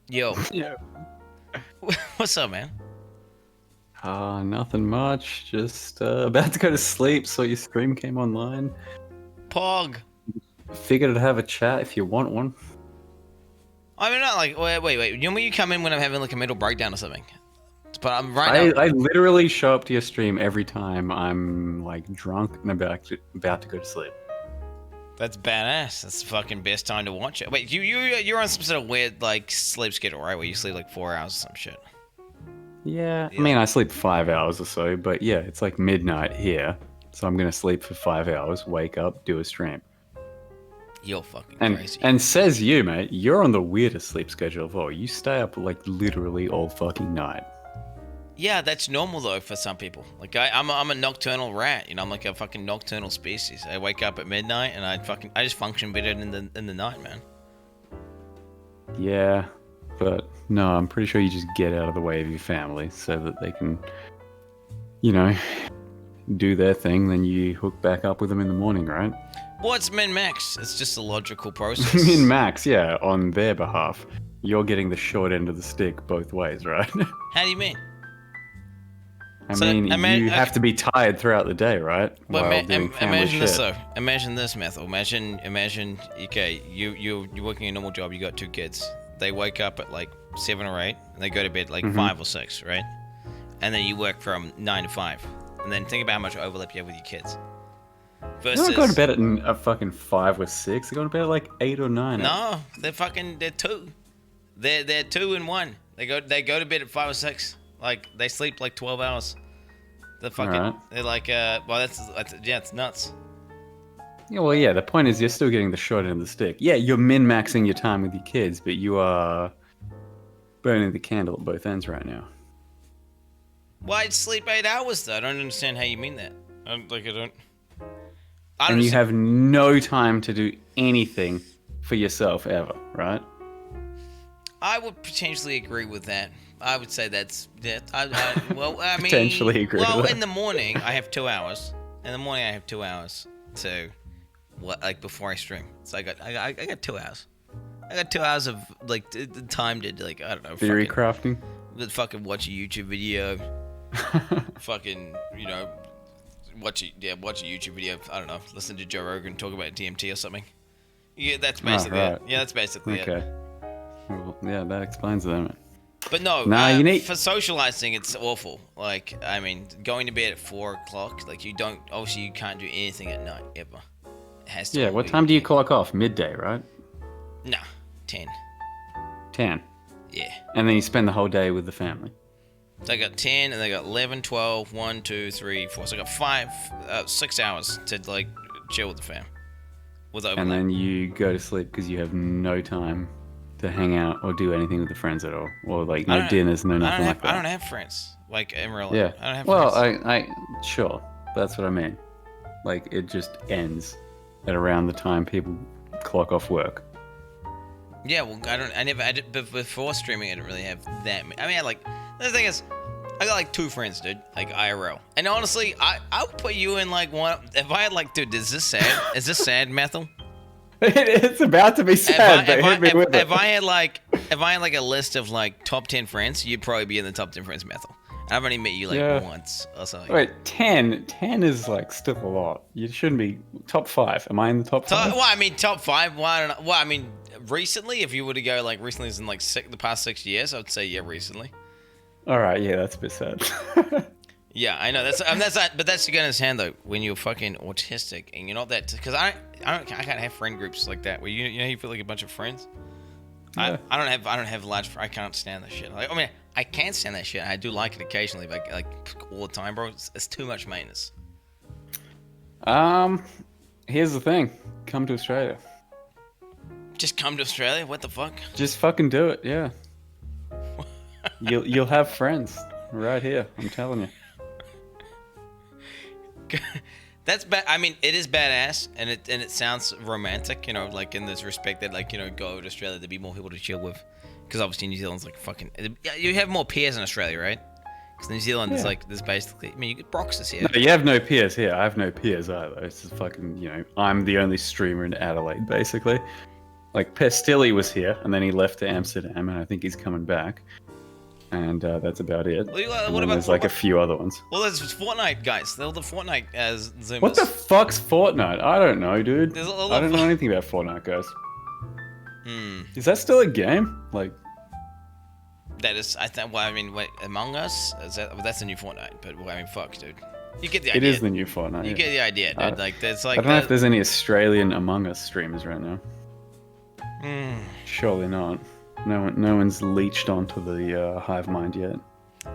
Yo, Yeah. what's up, man? Nothing much. Just about to go to sleep. So your stream came online. Pog. Figured I'd have a chat if you want one. I mean, not like wait. You know when you come in when I'm having like a mental breakdown or something? But I'm right now. I literally show up to your stream every time I'm like drunk and about to go to sleep. That's badass. That's the fucking best time to watch it. Wait, you're on some sort of weird like sleep schedule, right? Where you sleep like 4 hours or some shit. Yeah, I Yeah. mean I sleep 5 hours or so, but yeah, it's like midnight here, so I'm gonna sleep for 5 hours, wake up, do a stream. You're fucking And crazy. and says you, mate, you're on the weirdest sleep schedule of all. You stay up like literally all fucking night. Yeah, that's normal though for some people. Like I'm a nocturnal rat. You know, I'm like a fucking nocturnal species. I wake up at midnight and I just function better in the night, man. Yeah, but no, I'm pretty sure you just get out of the way of your family so that they can, you know, do their thing. Then you hook back up with them in the morning, right? Well, it's min max. It's just a logical process. In Max, yeah, on their behalf, you're getting the short end of the stick both ways, right? How do you mean? I So mean, you have to be tired throughout the day, right? But While doing family imagine shit. this though. Imagine this, Mathil. Imagine. Okay, you're working a normal job. You got two kids. They wake up at like 7 or 8, and they go to bed like 5 or 6, right? And then you work from 9 to 5, and then think about how much overlap you have with your kids. They Versus, don't go to bed at a fucking 5 or 6. They go to bed at like 8 or 9. no, they're 2. They're 2 and 1. They go to bed at 5 or 6. Like they sleep like 12 hours. Alright. They're like well that's yeah, it's nuts. Yeah, well, yeah, the point is you're still getting the short end of the stick. Yeah, you're min-maxing your time with your kids, but you are burning the candle at both ends right now. Why I'd sleep 8 hours though? I don't understand how you mean that. I don't. And you have no time to do anything for yourself ever, right? I would potentially agree with that. I would say that's that. Well, I mean, Potentially agree with that. in the morning I have 2 hours. In the morning I have 2 hours to what like before I stream. So I got 2 hours. I got 2 hours of like the time to like I don't know Theory crafting. fucking watch a YouTube video. Fucking watch a YouTube video. I don't know. Listen to Joe Rogan talk about DMT or something. Yeah, that's basically right. it. Yeah, that's basically it. Okay. Well, yeah, that explains it, doesn't it? But no, for socializing, it's awful. Like, I mean, going to bed at 4 o'clock, like you can't do anything at night ever. It has to. Yeah, what time do you clock off? Midday, right? Nah, 10. 10. Yeah. And then you spend the whole day with the family. They got 10, and they got 11, 12, 1, 2, 3, 4. So I got 6 hours to like chill with the fam. With overlap. And then you go to sleep because you have no time to hang out or do anything with the friends at all, or like no dinners, no nothing like that. I don't have friends like in real life. Yeah. I don't have well, friends. I sure, that's what I mean. Like it just ends at around the time people clock off work. Yeah, well, I did, but before streaming, I didn't really have that many. I mean, the thing is, I got like 2 friends, dude, like IRL. And honestly, I would put you in like one, if I had like, dude, is this sad? Is this sad, Mathil? It's about to be sad, but hit me with it. If I had like a list of like top 10 friends, you'd probably be in the top 10 friends, Mathil. I've only met you like once or something. Wait, 10 is like still a lot. You shouldn't be top 5. Am I in the top 5? Well, I mean, top 5. Well, I don't know. Well, I mean, recently, if you were to go like recently, as in like the past 6 years, I would say yeah, recently. All right, yeah, that's a bit sad. Yeah, I know but that's you gotta understand though. When you're fucking autistic and you're not that, because I can't have friend groups like that where you feel like a bunch of friends. Yeah. I don't have large. I can't stand that shit. Like, I mean, I can stand that shit. I do like it occasionally, but like all the time, bro, it's too much maintenance. Here's the thing: come to Australia. Just come to Australia. What the fuck? Just fucking do it. Yeah. You'll have friends right here. I'm telling you. That's bad. I mean, it is badass, and it sounds romantic, like in this respect that like go over to Australia to be more people to chill with, because obviously New Zealand's like fucking. You have more peers in Australia, right? Because New Zealand is like there's basically. I mean, you get Brox's here. No, you have no peers here. I have no peers either. It's just fucking. I'm the only streamer in Adelaide, basically. Like Pestilli was here, and then he left to Amsterdam, and I think he's coming back. And that's about it. There's like a few other ones. Well, there's Fortnite guys. They're the Fortnite as Zoomers. What the fuck's Fortnite? I don't know, dude. I don't know anything about Fortnite, guys. Is that still a game? Like, that is, I think. Well, I mean, wait, Among Us? That's a new Fortnite, but well, I mean, fuck, dude. You get the idea. It is the new Fortnite. You get the idea, dude. Like, there's like. I don't know if there's any Australian Among Us streamers right now. Surely not. No one's leached onto the hive mind yet.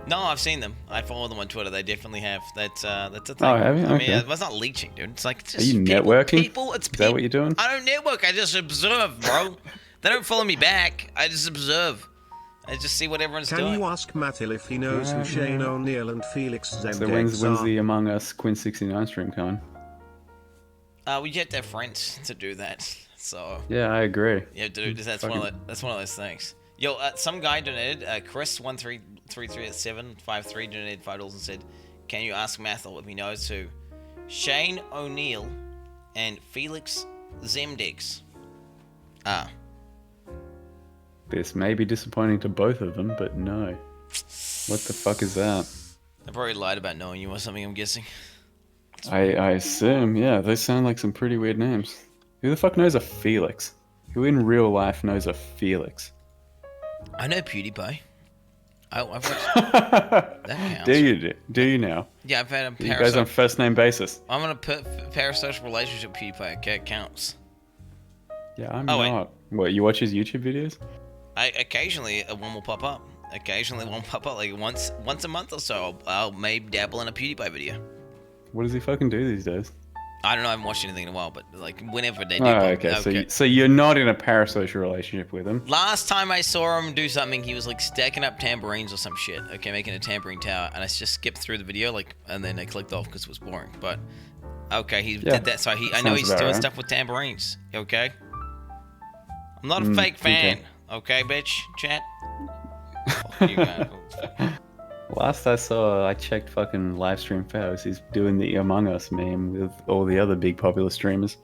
No, I've seen them. I follow them on Twitter. They definitely have. That's a thing. Oh, have you? I Okay. mean, it's not leeching, dude. It's like it's just Are you networking? People. It's is that what you're doing? I don't network. I just observe, bro. They don't follow me back. I just observe. I just see what everyone's doing. Can you ask Mathil if he knows who Shane O'Neill and Felix Zemdegs So when's the Among Us Quin 69 stream coming? We have to have friends to do that. So yeah, I agree. Yeah, dude, that's one of those things. Yo, some guy donated. Chris 13338753 donated $5 and said, "Can you ask Mathil if he knows who Shane O'Neill and Felix Zemdegs are?" This may be disappointing to both of them, but no. What the fuck is that? They probably lied about knowing you or something. I'm guessing. I assume, yeah. They sound like some pretty weird names. Who the fuck knows a Felix? Who in real life knows a Felix? I know PewDiePie. I've watched. That counts. Do you now? Yeah, I've had a you guys on first name basis. I'm gonna put parasocial relationship with PewDiePie. Okay, it counts. Yeah, I'm not. What, you watch his YouTube videos? Occasionally one will pop up. Occasionally one will pop up, like once a month or so. I'll maybe dabble in a PewDiePie video. What does he fucking do these days? I don't know. I haven't watched anything in a while, but like whenever they do. Oh, okay. So you're not in a parasocial relationship with him. Last time I saw him do something, he was like stacking up tambourines or some shit. Okay, making a tambourine tower, and I just skipped through the video, like, and then I clicked off because it was boring. But okay, he did that. So I know he's doing stuff with tambourines. Okay. I'm not a fake fan. Okay, bitch. Chat. Oh, you guys. Last I saw, I checked fucking livestream photos. He's doing the Among Us meme with all the other big popular streamers.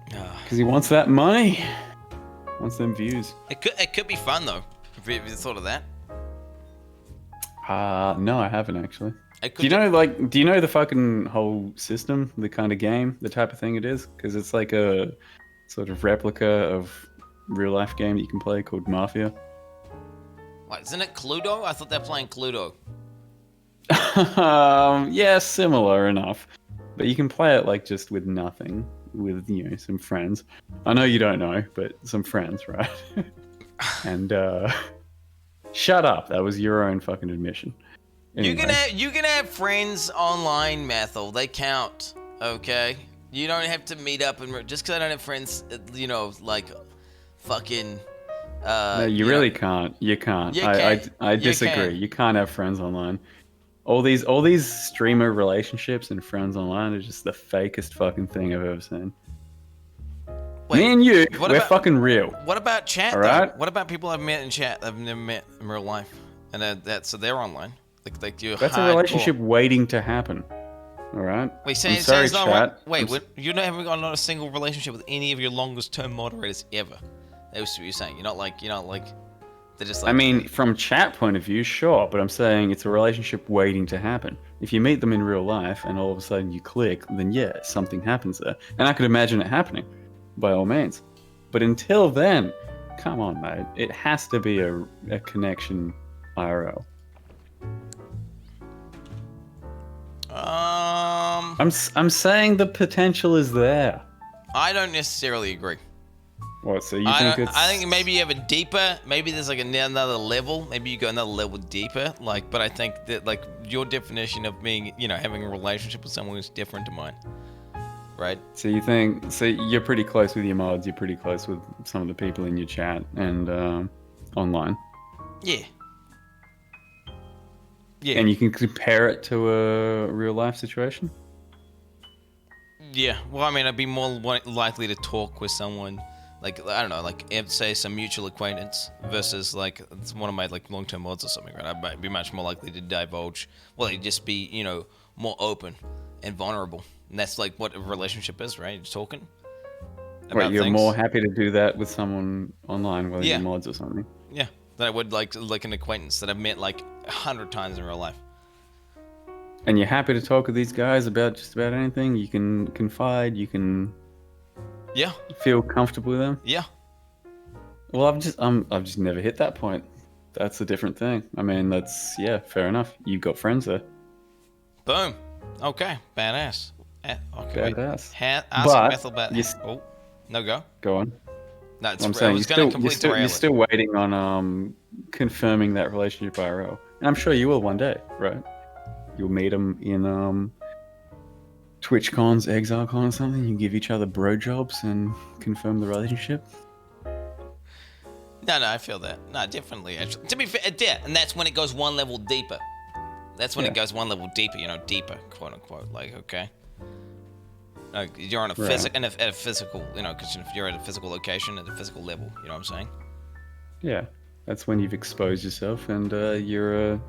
Because he wants that money. Wants them views. It could be fun though. Have you thought of that? No, I haven't actually. Do you know the fucking whole system, the kind of game, the type of thing it is? Because it's like a sort of replica of real life game that you can play called Mafia. What, isn't it Cluedo? I thought they're playing Cluedo. Yeah, similar enough. But you can play it like just with nothing, with, you know, some friends. I know you don't know, but some friends, right? And shut up. That was your own fucking admission. Anyway. You can have friends online, Mathil. They count, okay? You don't have to meet up and just because I don't have friends, you know, like fucking. No, you really can't. You can't. I disagree. You can't have friends online. All these streamer relationships and friends online are just the fakest fucking thing I've ever seen. Wait, me and you, we're fucking real. What about chat? All right? What about people I've met in chat I've never met in real life, and so they're online? Like you're that's a relationship waiting to happen. All right. Wait, sorry, chat. Wait, you haven't got not a single relationship with any of your longest term moderators ever. That's what you're saying. You're not like they're just like. I mean, from chat point of view, sure, but I'm saying it's a relationship waiting to happen. If you meet them in real life and all of a sudden you click, then yeah, something happens there, and I could imagine it happening, by all means. But until then, come on, mate. It has to be a connection, IRL. I'm saying the potential is there. I don't necessarily agree. What? So you think it's? I think maybe you have a deeper. Maybe there's like another level. Maybe you go another level deeper. Like, but I think that like your definition of being, you know, having a relationship with someone is different to mine. Right. So you think? So you're pretty close with your mods. You're pretty close with some of the people in your chat and online. Yeah. Yeah. And you can compare it to a real life situation? Yeah. Well, I mean, I'd be more likely to talk with someone, like, I don't know, like, say some mutual acquaintance versus, like, it's one of my, like, long-term mods or something, right? I'd be much more likely to divulge, well, it'd just be, you know, more open and vulnerable. And that's, like, what a relationship is, right? You're talking. about you're things. more happy to do that with someone online, whether Yeah. you're mods or something. Yeah, than I would like an acquaintance that I've met like 100 times in real life. And you're happy to talk with these guys about just about anything. You can confide. You can Yeah, feel comfortable with them. yeah. Well, I've just never hit that point. That's a different thing. I mean, fair enough. You've got friends there. Boom. Okay, badass. Okay, wait. Badass. Ask But Mathil about. you Oh, no go. Go on. No, it's, I'm I saying was gonna completely derail you're it. still waiting on confirming that relationship IRL, and I'm sure you will one day, right? You'll meet them in TwitchCons, ExileCon, or something. You give each other bro jobs and confirm the relationship. No, I feel that. No, definitely. Actually, to be fair, yeah, and that's when it goes one level deeper. That's when it goes one level deeper. Deeper, quote unquote. Like, okay. You're on a at a physical, because if you're at a physical location at a physical level, you know what I'm saying? Yeah, that's when you've exposed yourself and you're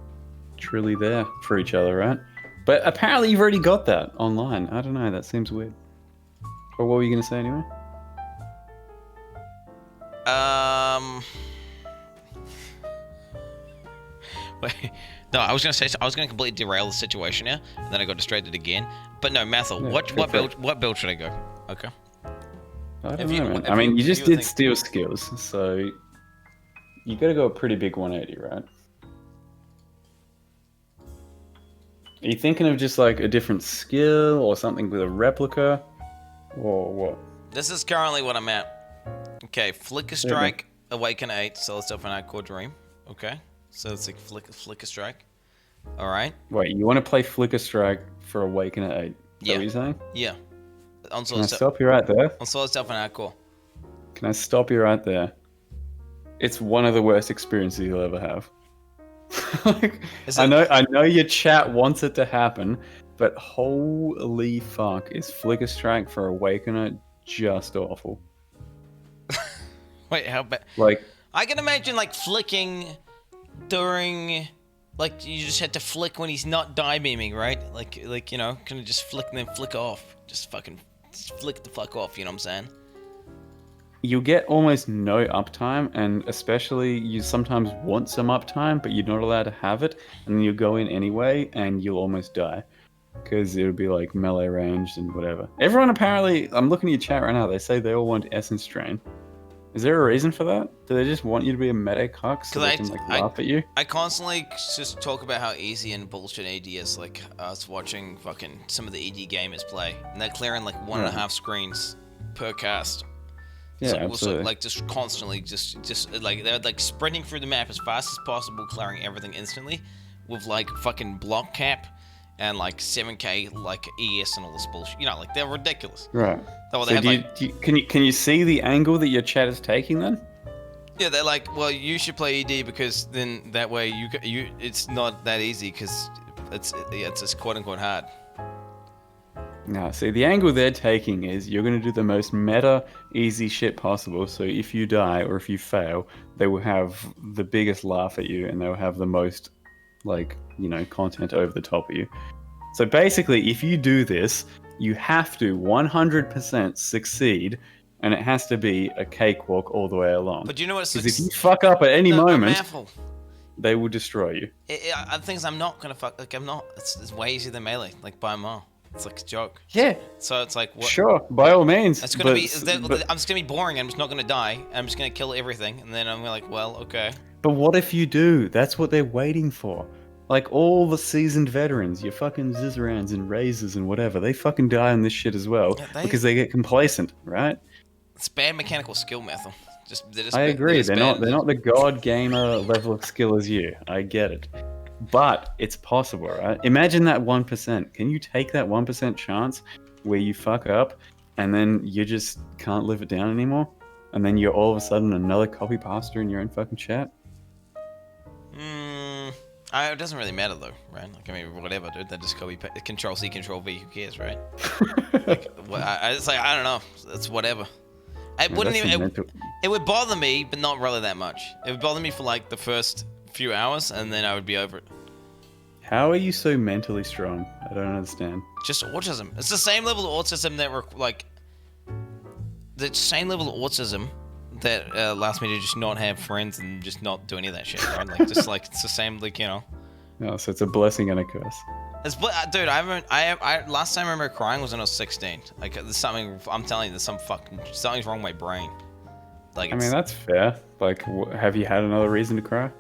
truly there for each other, right? But apparently you've already got that online. I don't know, that seems weird. But what were you going to say anyway? Wait, no, I was gonna completely derail the situation here, and then I got distracted again. But no, Mathil, what build should I go? Okay. I don't know, man. I mean, you just did steel skills, so you got to go a pretty big 180, right? Are you thinking of just like a different skill or something with a replica, or what? This is currently what I'm at. Okay, Flicker Strike, Awaken 8, Celestial Finite Core Dream. Okay, so it's like Flicker Strike. All right. Wait, you want to play Flicker Strike for Awaken at 8? Is that what you're saying? Yeah. Can I stop you right there? On Celestial Finite Core. Can I stop you right there? It's one of the worst experiences you'll ever have. Like, I know your chat wants it to happen, but holy fuck, is Flicker Strike for Awakener just awful? Wait, how bad? Like, I can imagine like flicking during, like you just had to flick when he's not die beaming, right? Like kind of just flick and then flick off, just flick the fuck off. You know what I'm saying? you get almost no uptime, and especially you sometimes want some uptime, but you're not allowed to have it, and then you go in anyway, and you'll almost die. Because it would be like melee ranged and whatever. Everyone apparently, I'm looking at your chat right now, they say they all want Essence Drain. Is there a reason for that? Do they just want you to be a meta cuck so they can laugh at you? I constantly just talk about how easy and bullshit AD is. Like, I was watching fucking some of the ED gamers play, and they're clearing like 1.5 screens per cast. Yeah, absolutely. So, like, just constantly, just like, they're like sprinting through the map as fast as possible, clearing everything instantly, with like fucking block cap and like 7k like ES and all this bullshit. You know, like, they're ridiculous. Right. So they have, can you see the angle that your chat is taking then? Yeah, they're like, well, you should play ED because then that way you it's not that easy because it's just quote unquote hard. No, see, the angle they're taking is you're going to do the most meta, easy shit possible. So if you die or if you fail, they will have the biggest laugh at you and they'll have the most, like, you know, content over the top of you. So basically, if you do this, you have to 100% succeed, and it has to be a cakewalk all the way along. But you know what? Because if you fuck up at any moment, Mathil. They will destroy you. I think I'm not gonna fuck. Like, I'm not. It's way easier than melee. Like, by a mile. It's like a joke. Yeah. So it's like, what? Sure, by all means. It's gonna I'm just gonna be boring. I'm just not gonna die. I'm just gonna kill everything, and then I'm like, well, okay. But what if you do? That's what they're waiting for. Like, all the seasoned veterans, your fucking Zizarans and Razors and whatever, they fucking die on this shit as well, because they get complacent, right? It's bad mechanical skill, Mathil. I agree. They're not the god gamer level of skill as you. I get it. But it's possible, right? Imagine that 1%. Can you take that 1% chance where you fuck up and then you just can't live it down anymore? And then you're all of a sudden another copy paster in your own fucking chat? It doesn't really matter though, right? Like, I mean, whatever, dude. They just copy, Control C, Control V. Who cares, right? Like, it's like, I don't know. It's whatever. It wouldn't even. It would bother me, but not really that much. It would bother me for like the first few hours, and then I would be over it. How are you so mentally strong? I don't understand. Just autism. It's the same level of autism that we're like. the same level of autism that allows me to just not have friends and just not do any of that shit, right? Like, just like, it's the same, like, you know. Oh, so it's a blessing and a curse. Dude, I last time I remember crying was when I was 16. Like, there's something, I'm telling you, there's something's wrong with my brain. Like, I mean, that's fair. Like, have you had another reason to cry?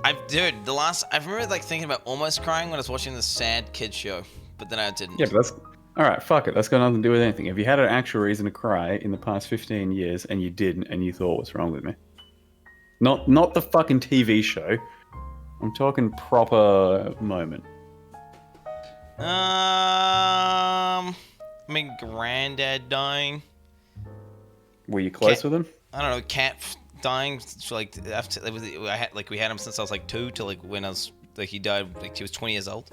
I remember, like, thinking about almost crying when I was watching the sad kid show, but then I didn't. Yeah, but that's... Alright, fuck it. That's got nothing to do with anything. Have you had an actual reason to cry in the past 15 years and you didn't and you thought, what's wrong with me? Not the fucking TV show. I'm talking proper moment. I mean, granddad dying. Were you close with him? I don't know, cat dying. So, like, after we had him since I was like 2 till like when I was like he died like he was 20 years old.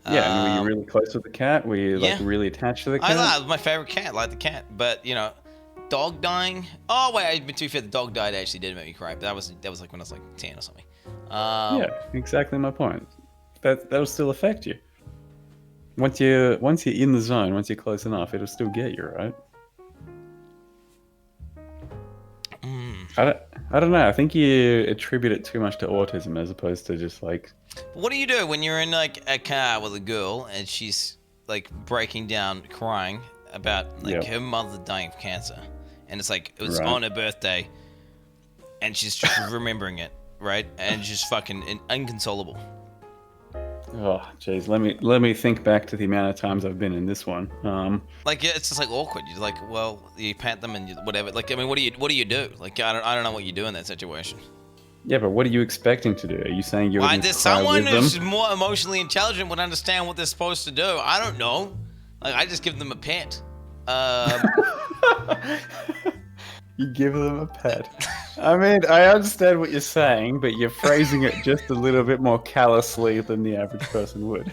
Yeah, and were you really close with the cat? Were you like really attached to the cat? I was my favorite cat. I like the cat, but you know, dog dying. Oh wait, to be fair, the dog died actually did make me cry, but that was like when I was like 10 or something. Yeah, exactly my point. That'll still affect you. Once you're in the zone, once you're close enough, it'll still get you, right? I don't know. I think you attribute it too much to autism as opposed to just like... What do you do when you're in like a car with a girl and she's like breaking down crying about like her mother dying of cancer, and it's like it was on her birthday and she's just remembering it, right? And she's fucking inconsolable. Oh, jeez. Let me think back to the amount of times I've been in this one. Like, it's just like awkward. You're like, well, you pat them and whatever. Like, I mean, what do you do? Like, I don't know what you do in that situation. Yeah, but what are you expecting to do? Are you saying you're going to cry someone with them? who's more emotionally intelligent would understand what they're supposed to do. I don't know. Like, I just give them a pet. You give them a pet. I mean, I understand what you're saying, but you're phrasing it just a little bit more callously than the average person would.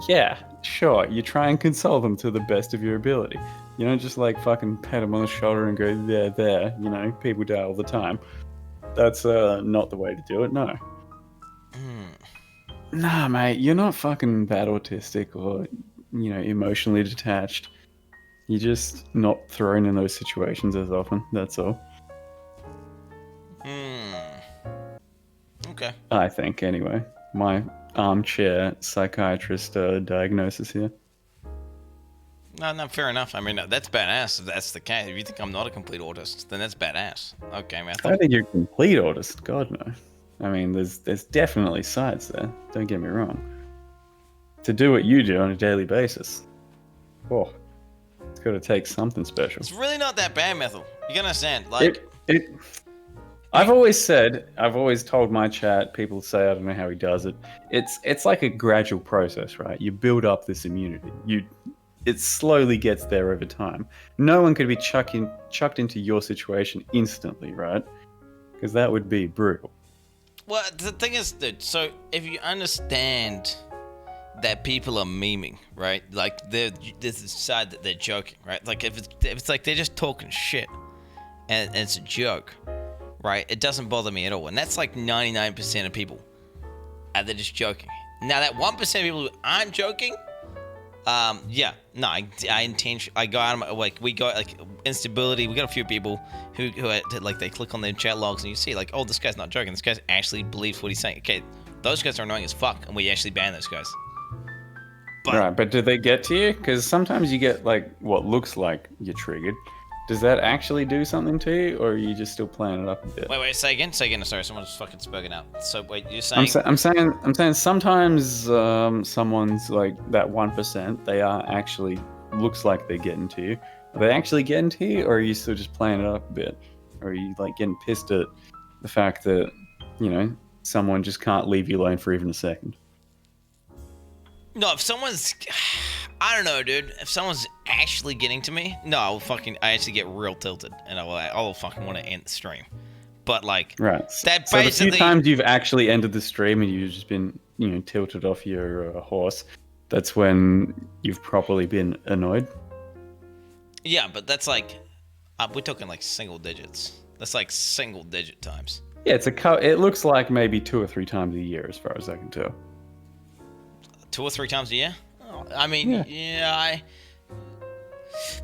Yeah, sure. You try and console them to the best of your ability. You don't just like fucking pat them on the shoulder and go, there. You know, people die all the time. That's not the way to do it, no. Nah, mate, you're not fucking that autistic or, you know, emotionally detached. You're just not thrown in those situations as often, that's all. Okay. I think, anyway. My armchair psychiatrist diagnosis here. No, fair enough. I mean, that's badass if that's the case. If you think I'm not a complete autist, then that's badass. Okay, man. I don't think you're a complete autist. God, no. I mean, there's definitely sides there. Don't get me wrong. To do what you do on a daily basis. Oh. It's got to take something special. It's really not that bad, Mathil. You can understand. Like, I've always told my chat, people say, I don't know how he does it. It's like a gradual process, right? You build up this immunity. It slowly gets there over time. No one could be chucked into your situation instantly, right? Because that would be brutal. Well, the thing is, dude, so if you understand that people are memeing, right? Like, there's this side that they're joking, right? Like, if it's like they're just talking shit and it's a joke, right? It doesn't bother me at all. And that's like 99% of people. They're just joking. Now, that 1% of people who aren't joking, I go out of my, like, we got, like, instability. We got a few people who like, they click on their chat logs and you see, like, oh, this guy's not joking. This guy actually believes what he's saying. Okay, those guys are annoying as fuck, and we actually ban those guys. But do they get to you? Because sometimes you get, like, what looks like you're triggered. Does that actually do something to you, or are you just still playing it up a bit? Wait, say again. Sorry, someone's fucking spoken out. So wait, you're saying? I'm saying sometimes someone's like that 1%. They are actually looks like they're getting to you. Are they actually getting to you, or are you still just playing it up a bit? Or are you like getting pissed at the fact that, you know, someone just can't leave you alone for even a second? No, if someone's, I don't know, dude. If someone's actually getting to me, no, I actually get real tilted, and I'll fucking want to end the stream. But like, right. That so basically, the few times you've actually ended the stream and you've just been, you know, tilted off your horse, that's when you've properly been annoyed. Yeah, but that's like, we're talking like single digits. That's like single digit times. Yeah, it looks like maybe 2 or 3 times a year, as far as I can tell. 2 or 3 times a year? Oh, I mean, yeah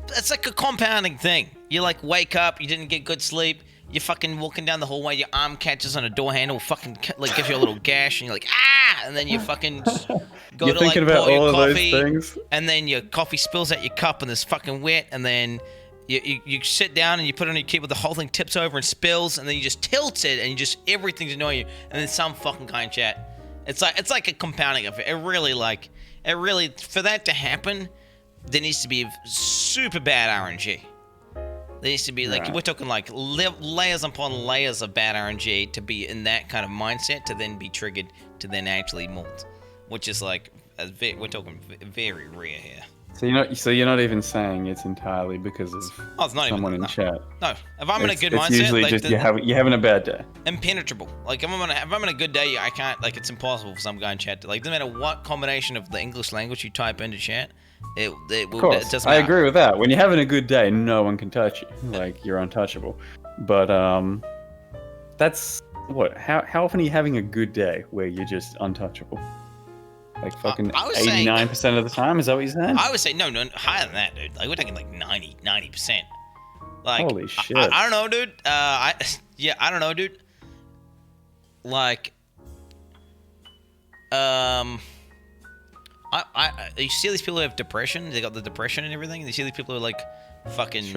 It's like a compounding thing. You like wake up, you didn't get good sleep, you're fucking walking down the hallway, your arm catches on a door handle, fucking like gives you a little gash, and you're like, ah! And then you fucking just go You're to like thinking about pour your all of those coffee, things? and then your coffee spills out your cup and it's fucking wet, and then you sit down and you put it on your keyboard, the whole thing tips over and spills, and then you just tilt it, and you just everything's annoying you, and then some fucking guy in chat. It's like a compounding of it. It really for that to happen, there needs to be super bad RNG. There needs to be like we're talking like layers upon layers of bad RNG to be in that kind of mindset to then be triggered to then actually molt, which is like we're talking very rare here. So you're not even saying it's entirely because of it's not someone even, in chat. No, if I'm in a good it's mindset, usually like just you're having a bad day. Impenetrable. Like if I'm in a good day, I can't. Like it's impossible for some guy in chat to like. No matter what combination of the English language you type into chat, it doesn't matter. I agree with that. When you're having a good day, no one can touch you. Like you're untouchable. But that's what. How often are you having a good day where you're just untouchable? Like fucking 89% of the time. Is that what you're saying? I would say no, higher than that, dude. Like we're talking like 90%. Like holy shit. I don't know, dude. I don't know, dude. Like, you see these people who have depression. They got the depression and everything. You see these people who are like fucking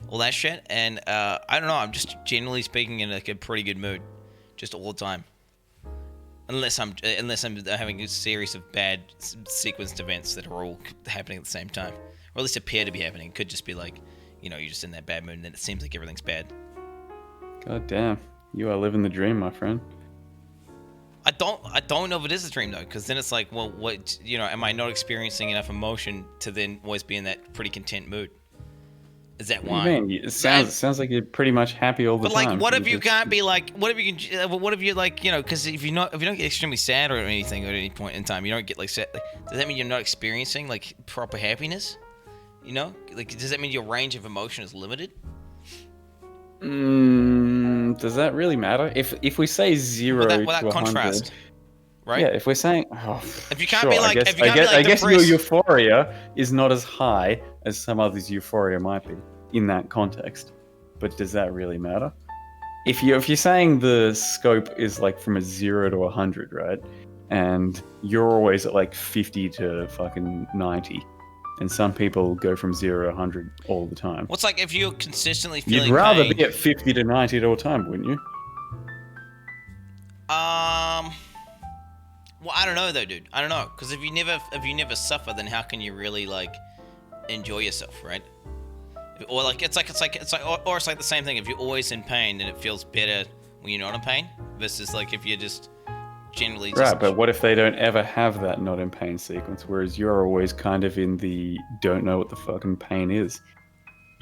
all that shit. And I don't know. I'm just generally speaking in like a pretty good mood, just all the time. Unless I'm having a series of bad sequenced events that are all happening at the same time, or at least appear to be happening. It could just be like, you're just in that bad mood, and then it seems like everything's bad. God damn, you are living the dream, my friend. I don't know if it is a dream though, because then it's like, well, what am I not experiencing enough emotion to then always be in that pretty content mood? Is that why? What do you mean? It sounds like you're pretty much happy all the time. But like, what if you can't be like? What if you can? What if you like? Because if you don't get extremely sad or anything at any point in time, you don't get like sad. Like, does that mean you're not experiencing like proper happiness? Like does that mean your range of emotion is limited? Does that really matter? If we say 0 to 100, contrast, right? Yeah, if we're saying, if you can't be like, I guess your euphoria is not as high as some others' euphoria might be in that context. But does that really matter? If you're saying the scope is like from a 0 to 100, right? And you're always at like 50 to fucking 90. And some people go from 0 to 100 all the time. What's like if you're consistently feeling You'd rather pain, be at 50 to 90 at all time, wouldn't you? Well, I don't know though, dude. I don't know, because if you never suffer, then how can you really like enjoy yourself, right? Or like it's like the same thing. If you're always in pain, then it feels better when you're not in pain, versus like if you're just generally just... Right, but what if they don't ever have that not in pain sequence, whereas you're always kind of in the don't know what the fucking pain is.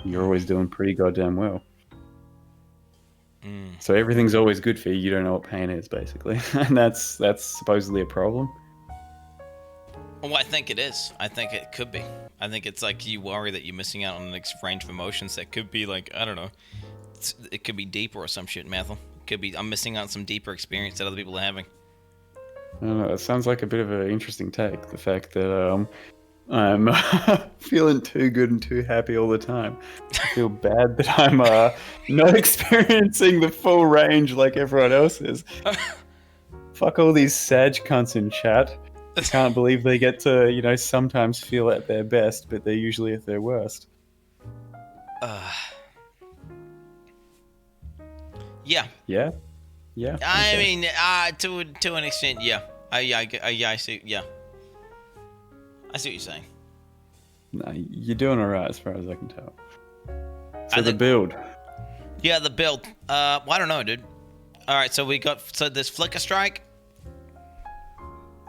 You're always doing pretty goddamn well. So everything's always good for you. You don't know what pain is, basically. And that's supposedly a problem. Well, I think it is. I think it could be. I think it's like you worry that you're missing out on an range of emotions that could be like, I don't know. It could be deeper or some shit, Mathil. It could be I'm missing out on some deeper experience that other people are having. I don't know. It sounds like a bit of an interesting take. The fact that I'm feeling too good and too happy all the time. I feel bad that I'm not experiencing the full range like everyone else is. Fuck all these Sag cunts in chat. I can't believe they get to, sometimes feel at their best, but they're usually at their worst. Yeah. Yeah? Yeah? I Okay. mean, to an extent, yeah. I see, yeah. I see what you're saying. No, you're doing alright as far as I can tell. So the build. Yeah, the build. Well, I don't know, dude. Alright, so there's Flicker Strike.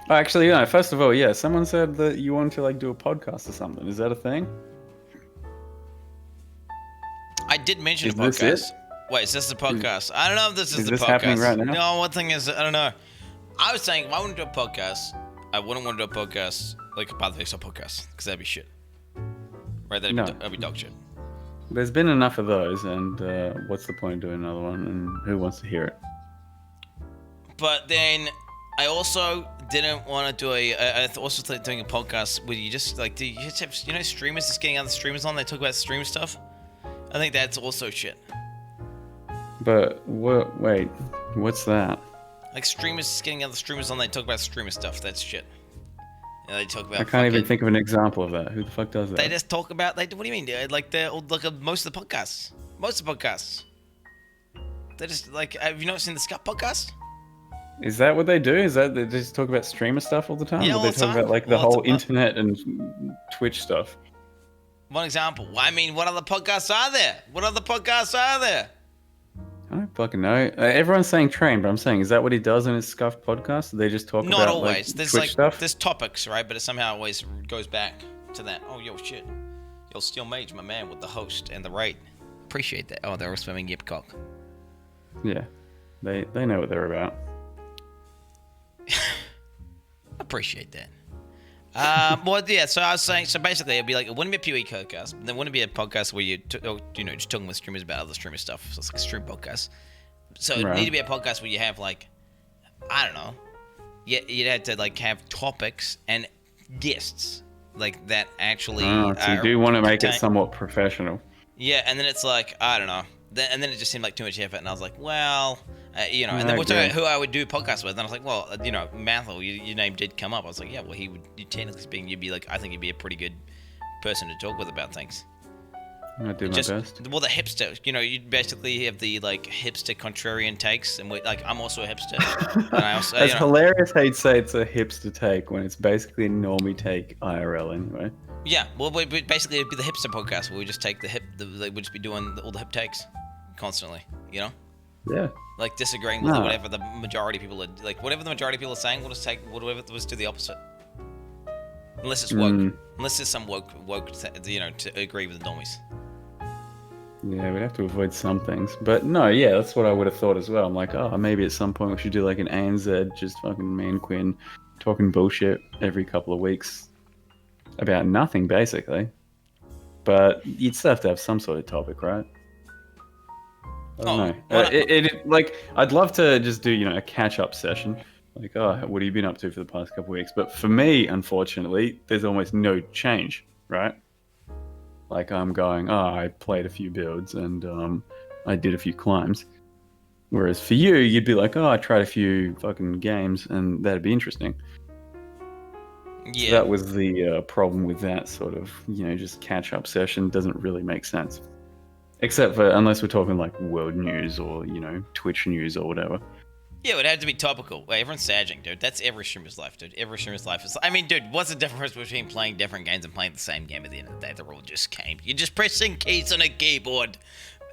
Oh, actually, first of all, yeah, someone said that you wanted to do a podcast or something. Is that a thing? I did mention Is a podcast. this it? Wait, is this a podcast? I don't know if this is the this podcast. happening right now? No, one thing is, I don't know. I was saying, if I wanted to do a podcast, I wouldn't want to do a podcast like a Path Fixer podcast, because that'd be shit. Right? That'd be dog shit. There's been enough of those, and what's the point of doing another one, and who wants to hear it? But then, I also didn't want to do I also thought doing a podcast where you just like, do you just have, streamers just getting other streamers on, they talk about stream stuff. I think that's also shit. But wait, what's that? Like streamers just getting other streamers on, they talk about streamer stuff. That's shit. And they talk about. I can't even think of an example of that. Who the fuck does that? They just talk about. What do you mean? Like most of the podcasts. Most of the podcasts. They just like. Have you not seen the Scut podcast? Is that what they do? Is that they just talk about streamer stuff all the time? Yeah, or all they the talk time. about like the whole internet and Twitch stuff? One example. I mean, what other podcasts are there? What other podcasts are there? I don't fucking know. Everyone's saying Train, but I'm saying, is that what he does in his Scuffed podcast? They just talk Not about always. like, There's Twitch stuff? there's topics, right? But it somehow always goes back to that. Oh, yo, shit. Yo, Steel Mage, my man, with the host and the rate. Appreciate that. Oh, they were swimming Yipcock. Yeah, they know what they're about. Appreciate that. Well, yeah. So I was saying. So basically, it'd be like it wouldn't be a PoE podcast. There wouldn't be a podcast where just talking with streamers about other streamer stuff. So it's like a stream podcast. So it'd need to be a podcast where you have like, I don't know, you'd have to like have topics and guests like that actually. So you do want to make it somewhat professional. Yeah, and then it's like, I don't know. And then it just seemed like too much effort, and I was like, well, and then we're talking about who I would do podcasts with, and I was like, well, Mathil, your name did come up. I was like, yeah, well, technically speaking, you'd be like, I think you'd be a pretty good person to talk with about things. I do my best. Well, the hipster, you'd basically have the like hipster contrarian takes, and I'm also a hipster. And I also, It's hilarious how you'd say it's a hipster take when it's basically a normie take IRL anyway. Yeah, well, basically it'd be the hipster podcast where we just take we'd just be doing all the hip takes constantly, Yeah. like disagreeing with whatever the majority people are like. Whatever the majority people are saying, we'll just take whatever. We'll just do the opposite. Unless it's woke, unless there's some woke, to agree with the normies. Yeah, we'd have to avoid some things. But no, yeah, that's what I would have thought as well. I'm like, oh, maybe at some point we should do like an ANZ, just fucking me and Quin talking bullshit every couple of weeks about nothing, basically. But you'd still have to have some sort of topic, right? I don't know. Like, I'd love to just do, a catch-up session. Like, oh, what have you been up to for the past couple of weeks? But for me, unfortunately, there's almost no change, right? Like, I'm going, I played a few builds and I did a few climbs. Whereas for you, you'd be like, I tried a few fucking games and that'd be interesting. Yeah. So that was the problem with that sort of, just catch-up session. Doesn't really make sense. Except for, unless we're talking like world news or, Twitch news or whatever. Yeah, it would have to be topical. Wait, everyone's sagging, dude. That's every streamer's life, dude. Every streamer's life is... I mean, dude, what's the difference between playing different games and playing the same game at the end of the day? They're all just games. You're just pressing keys on a keyboard,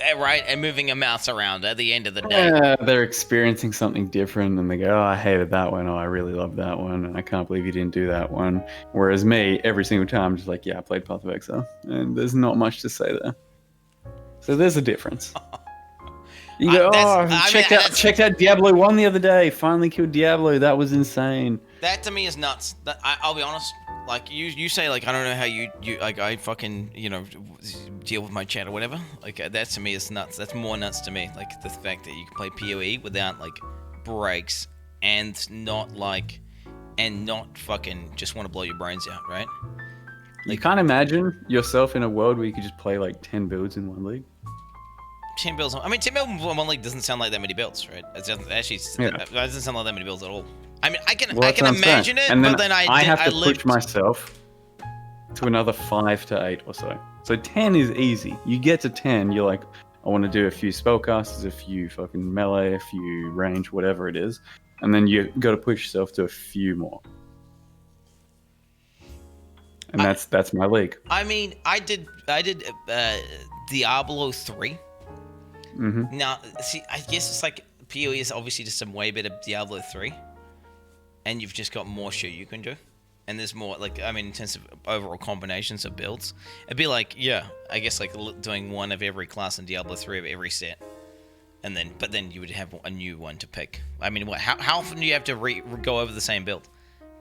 right? And moving a mouse around at the end of the day. Yeah, they're experiencing something different and they go, I hated that one. I really loved that one. And I can't believe you didn't do that one. Whereas me, every single time, I'm just like, yeah, I played Path of Exile. And there's not much to say there. So there's a difference. You go, checked out Diablo 1 the other day. Finally killed Diablo. That was insane. That to me is nuts. I'll be honest. Like you say, like I don't know how you like I fucking deal with my chat or whatever. Like that to me is nuts. That's more nuts to me. Like the fact that you can play PoE without like breaks and not fucking just want to blow your brains out, right? Like, you can't imagine yourself in a world where you could just play like 10 builds in one league. 10 builds. I mean, 10 builds in one league doesn't sound like that many builds, right? It doesn't actually. It doesn't sound like that many builds at all. I mean, I can imagine it, but then I have to push myself to another 5 to 8 or so. So 10 is easy. You get to 10, you're like, I want to do a few spellcasters, a few fucking melee, a few range, whatever it is, and then you got to push yourself to a few more. And that's my league. I mean, I did Diablo 3. Mm-hmm. Now, see, I guess it's like PoE is obviously just some way better Diablo 3, and you've just got more shit you can do, and there's more in terms of overall combinations of builds, it'd be like I guess like doing one of every class in Diablo 3 of every set, but then you would have a new one to pick. I mean, how often do you have to go over the same build?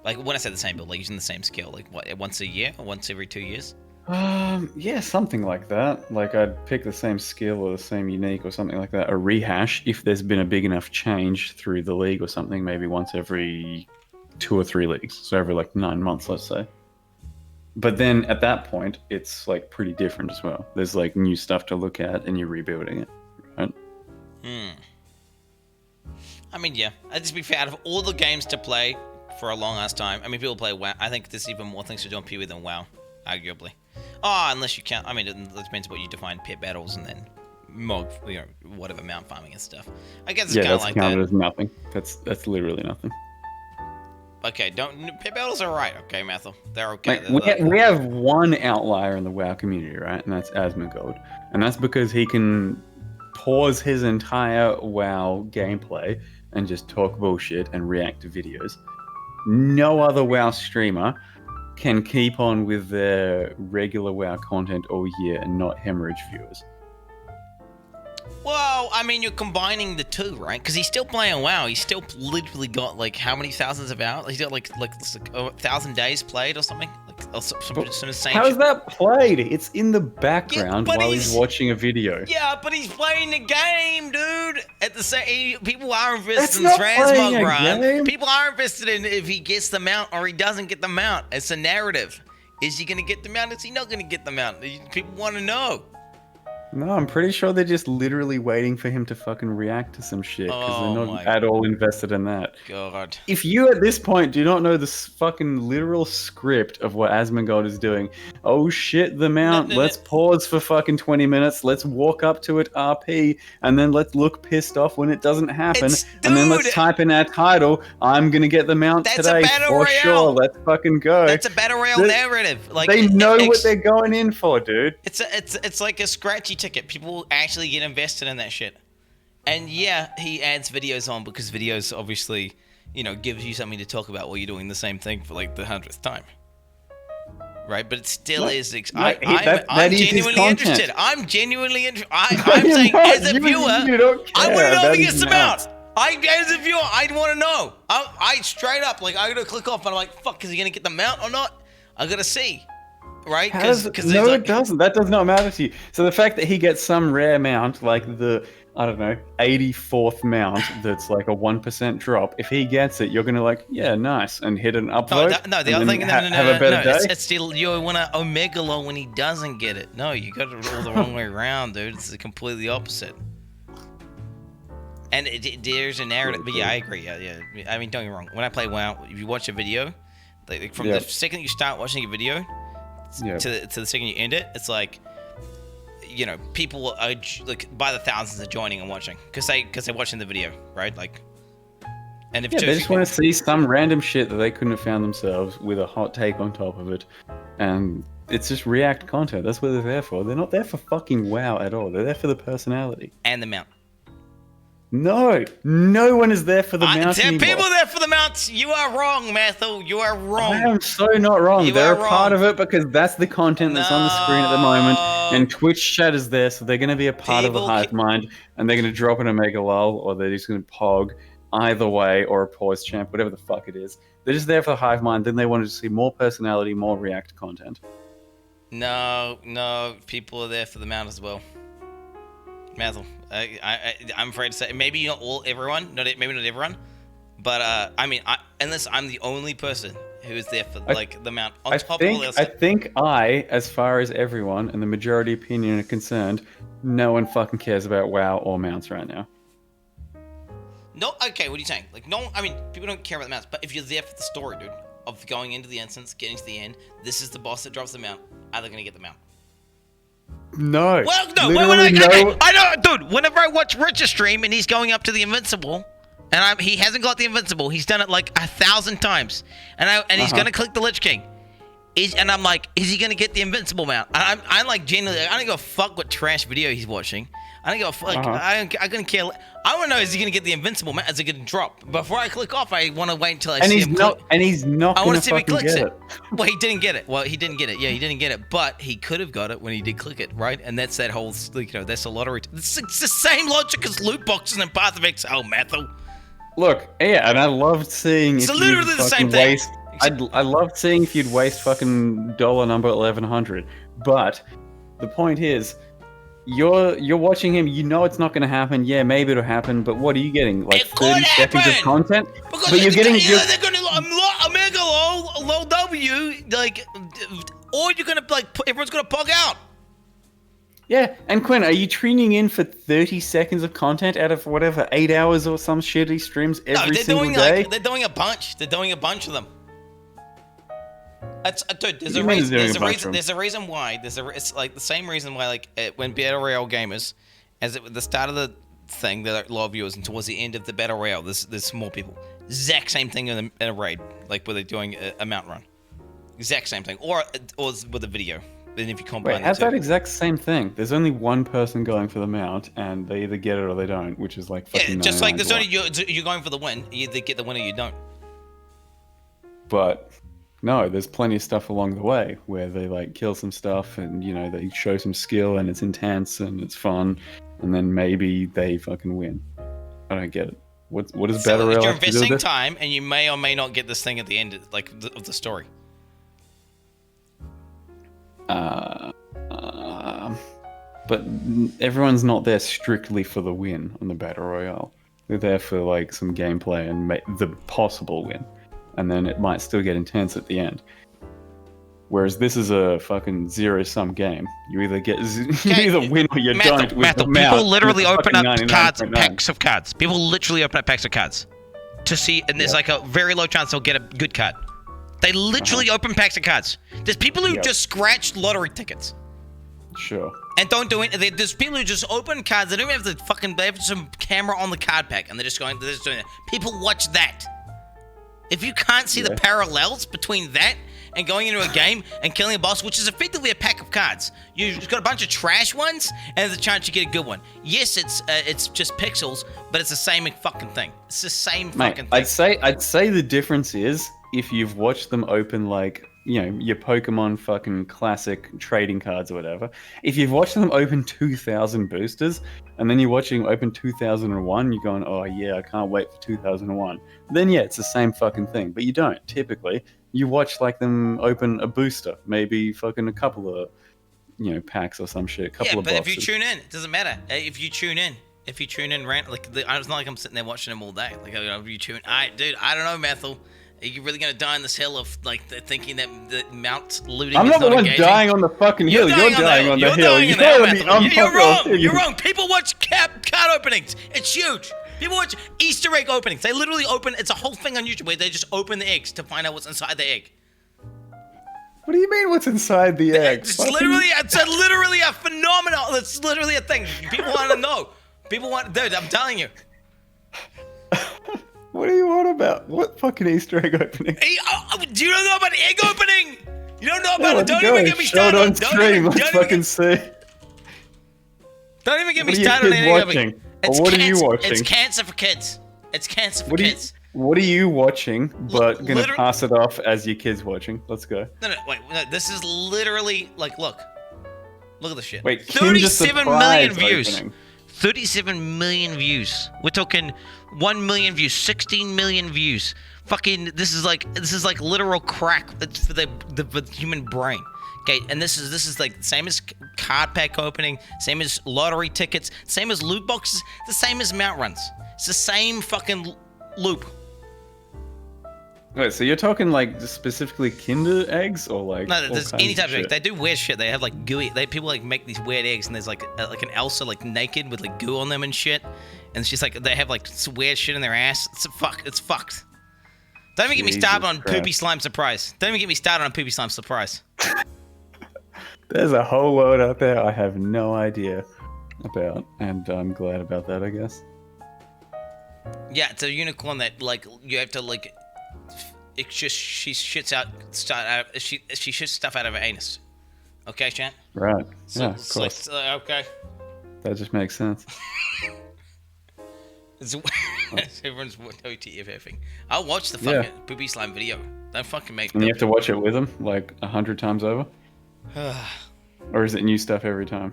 Like when I say the same build, like using the same skill, like what, once a year or once every 2 years? Yeah, something like that. Like I'd pick the same skill or the same unique or something like that. A rehash if there's been a big enough change through the league or something. Maybe once every 2 or 3 leagues, so every like 9 months, let's say. But then at that point, it's like pretty different as well. There's like new stuff to look at, and you're rebuilding it, right? I mean, yeah. I'd just be fair. Out of all the games to play for a long ass time, I mean, people play WoW. I think there's even more things to do on PoE than WoW, arguably. Oh, unless you count. I mean, it depends what you define pit battles and then mod, whatever mount farming and stuff. I guess it's kind of like that. Yeah, that's counted as nothing. That's literally nothing. Okay, pit battles are right. Okay, Mathil, they're okay. Like, we have one outlier in the WoW community, right? And that's Asmongold, and that's because he can pause his entire WoW gameplay and just talk bullshit and react to videos. No other WoW streamer can keep on with their regular WoW content all year and not hemorrhage viewers. Well, I mean, you're combining the two, right? Because he's still playing WoW. He's still literally got like how many thousands of hours? He's got like 1,000 days played or something. Some insane. How is that played? It's in the background while he's watching a video. Yeah, but he's playing the game, dude. At the same, people are invested in transmog run. People are invested in if he gets the mount or he doesn't get the mount. It's a narrative. Is he gonna get the mount? Is he not gonna get the mount? People want to know. No, I'm pretty sure they're just literally waiting for him to fucking react to some shit because they're not at all invested in that. God. If you at this point do not know the fucking literal script of what Asmongold is doing, oh shit, the mount, let's pause for fucking 20 minutes, let's walk up to it RP, and then let's look pissed off when it doesn't happen, and then let's type in our title, I'm gonna get the mount today for sure, let's fucking go. That's a battle royale narrative. Like they know what they're going in for, dude. It's like a scratchy ticket. People actually get invested in that shit. And yeah, he adds videos on because videos obviously, gives you something to talk about while you're doing the same thing for like the 100th time. Right? But it still is. I'm genuinely interested. I'm genuinely interested. I'm saying, as a viewer, I want to know if he gets them out. As a viewer, I want to know. I straight up, like, I gotta click off and I'm like, fuck, is he gonna get the mount or not? I gotta see. Right? No, it doesn't. That does not matter to you. So the fact that he gets some rare mount, like the, 84th mount, that's like a 1% drop, if he gets it, you're going to like, yeah, nice, and hit an upvote. The other thing, have a better day. It's still, you want to omega low when he doesn't get it. No, you got it all the wrong way around, dude. It's completely opposite. And there's a narrative, but yeah, I agree. Yeah. I mean, don't get me wrong. When I play WoW, if you watch a video, like from the second you start watching a video, to the second you end it, it's like, people are like by the thousands are joining and watching because they're watching the video, right? Like, and if they just want to see some random shit that they couldn't have found themselves with a hot take on top of it, and it's just react content. That's what they're there for. They're not there for fucking WoW at all. They're there for the personality and the mount. No one is there for the mount anymore. People are there for the mounts. You are wrong, Mathil. You are wrong. I am so not wrong. They're a part of it because that's the content that's on the screen at the moment. And Twitch chat is there, so they're going to be a part of the hive mind. And they're going to drop an Omega Lull, or they're just going to pog either way, or a pause champ, whatever the fuck it is. They're just there for the hive mind. Then they wanted to see more personality, more react content. No. People are there for the mount as well. Mathil, I'm afraid to say maybe not everyone, maybe not everyone, but unless I'm the only person who is there for the mount on top of all else. I think as far as everyone and the majority opinion are concerned, no one fucking cares about WoW or mounts right now. No, okay, what are you saying? Like, no, I mean, people don't care about the mounts, but if you're there for the story, dude, of going into the instance, getting to the end, this is the boss that drops the mount, are they gonna get the mount? No. Well, no. Wait, I know, dude. Whenever I watch Rich's stream and he's going up to the Invincible, and he hasn't got the Invincible, he's done it like 1,000 times, and he's gonna click the Lich King, and I'm like, is he gonna get the Invincible mount? I'm like genuinely, I don't give a fuck what trash video he's watching. I don't give a fuck. I couldn't care. I want to know, is he gonna get the Invincible mount? Is it gonna drop? Before I click off, I want to wait until I see him. And he's not. I want to see if he clicks it. Well, he didn't get it. Yeah, he didn't get it. But he could have got it when he did click it, right? And that's that whole, that's a lottery. It's the same logic as loot boxes and Path of Exile, Mathil. Look, yeah, and I loved seeing. It's literally the same thing. I loved seeing if you'd waste fucking dollar number 1100. But the point is, you're watching him. You know it's not going to happen. Yeah, maybe it'll happen. But what are you getting? Like It 30 could seconds of happen! content. Because But you're getting. they're gonna omega low W, like, or you're gonna like everyone's gonna bug out. Yeah, and Quinn, are you tuning in for 30 seconds of content out of whatever 8 hours or some shit he streams every single day? They're doing a bunch. They're doing a bunch of them. That's dude. There's You a mean reason. they're doing There's a a bunch reason. of There's a reason why. It's like the same reason why like when Battle Royale gamers, as at the start of the thing, there are a lot of viewers, and towards the end of the Battle Royale, there's more people. Exact same thing in a raid, like where they're doing a mount run. Exact same thing, or with a video. Then if you combine Wait, how's the two. that exact same thing? There's only one person going for the mount, and they either get it or they don't, which is like fucking Yeah, just like 99 there's to only 1. you're going for the win. You either get the win or you don't. But no, there's plenty of stuff along the way where they like kill some stuff, and you know they show some skill, and it's intense and it's fun, and then maybe they fucking win. I don't get it. What does So Battle Royale you're have to do with investing this? time, and you may or may not get this thing at the end, of the story. But everyone's not there strictly for the win on the Battle Royale. They're there for like some gameplay and the possible win, and then it might still get intense at the end. Whereas this is a fucking zero-sum game. You either get you either win or you don't. With the mount, people literally with open up fucking cards, 99.9. packs of cards. People literally open up packs of cards to see, and there's like a very low chance they'll get a good card. They literally open packs of cards. There's people who just scratch lottery tickets. Sure. And don't do it. There's people who just open cards. They don't even have the fucking. They have some camera on the card pack, and they're just doing it. People watch that. If you can't see the parallels between that and going into a game and killing a boss, which is effectively a pack of cards, you've got a bunch of trash ones, and there's a chance you get a good one. Yes, it's just pixels, but it's the same fucking thing. It's the same fucking thing. I'd say the difference is if you've watched them open like, you know, your Pokemon fucking classic trading cards or whatever. If you've watched them open 2,000 boosters, and then you're watching them open 2001, you're going, oh yeah, I can't wait for 2001. Then yeah, it's the same fucking thing. But you don't, typically. You watch like them open a booster, maybe fucking a couple of, you know, packs or some shit, a couple of boxes. Yeah, but if you tune in, it doesn't matter. If you tune in, like, it's not like I'm sitting there watching them all day. Like, if you tune, dude, I don't know, Mathil. Are you really gonna die on this hill of like thinking that the mount looting? I'm is not the one engaging? dying on the fucking hill. You're dying on the hill. You're wrong. You're wrong. People watch card openings. It's huge. People watch Easter egg openings. They literally open. It's a whole thing on YouTube where they just open the eggs to find out what's inside the egg. What do you mean? What's inside the egg? It's literally a phenomenon. It's literally a thing. People want to know. Dude, I'm telling you. What are you on about? What fucking Easter egg opening? Hey, do you don't know about egg opening? You don't know about it. Don't even get me Show it started. on stream. Let's fucking see. Don't even get me What are started on your egg kids opening. watching? Or what are you watching? It's cancer for kids. It's cancer for kids. What are you watching, but gonna liter- pass it off as your kids watching? Let's go. No, wait. No, this is literally like, look at this shit. Wait, Kim just 37 million surprised views. opening. 37 million views. We're talking 1 million views, 16 million views. Fucking, this is like literal crack for the human brain. Okay, and this is like same as card pack opening, same as lottery tickets, same as loot boxes, the same as mount runs. It's the same fucking loop. Wait, so you're talking like specifically Kinder eggs or like? No, there's any type of egg. shit? They do weird shit. They have like gooey. People like make these weird eggs, and there's like an Elsa like naked with like goo on them and shit. And it's just like they have like some weird shit in their ass. It's fucked. Don't even get me started on Jesus Poopy Slime Surprise. Don't even get me started on Poopy Slime Surprise. There's a whole load out there I have no idea about, and I'm glad about that, I guess. Yeah, it's a unicorn that like you have to like. It's just she shits stuff out of her anus. Okay, Chan? Right. So, Yeah, of course. Okay. That just makes sense. Everyone's WTF-ing. I'll watch the fucking Poopy Slime video. Don't fucking make And you have to watch it with them like 100 times over? Or is it new stuff every time?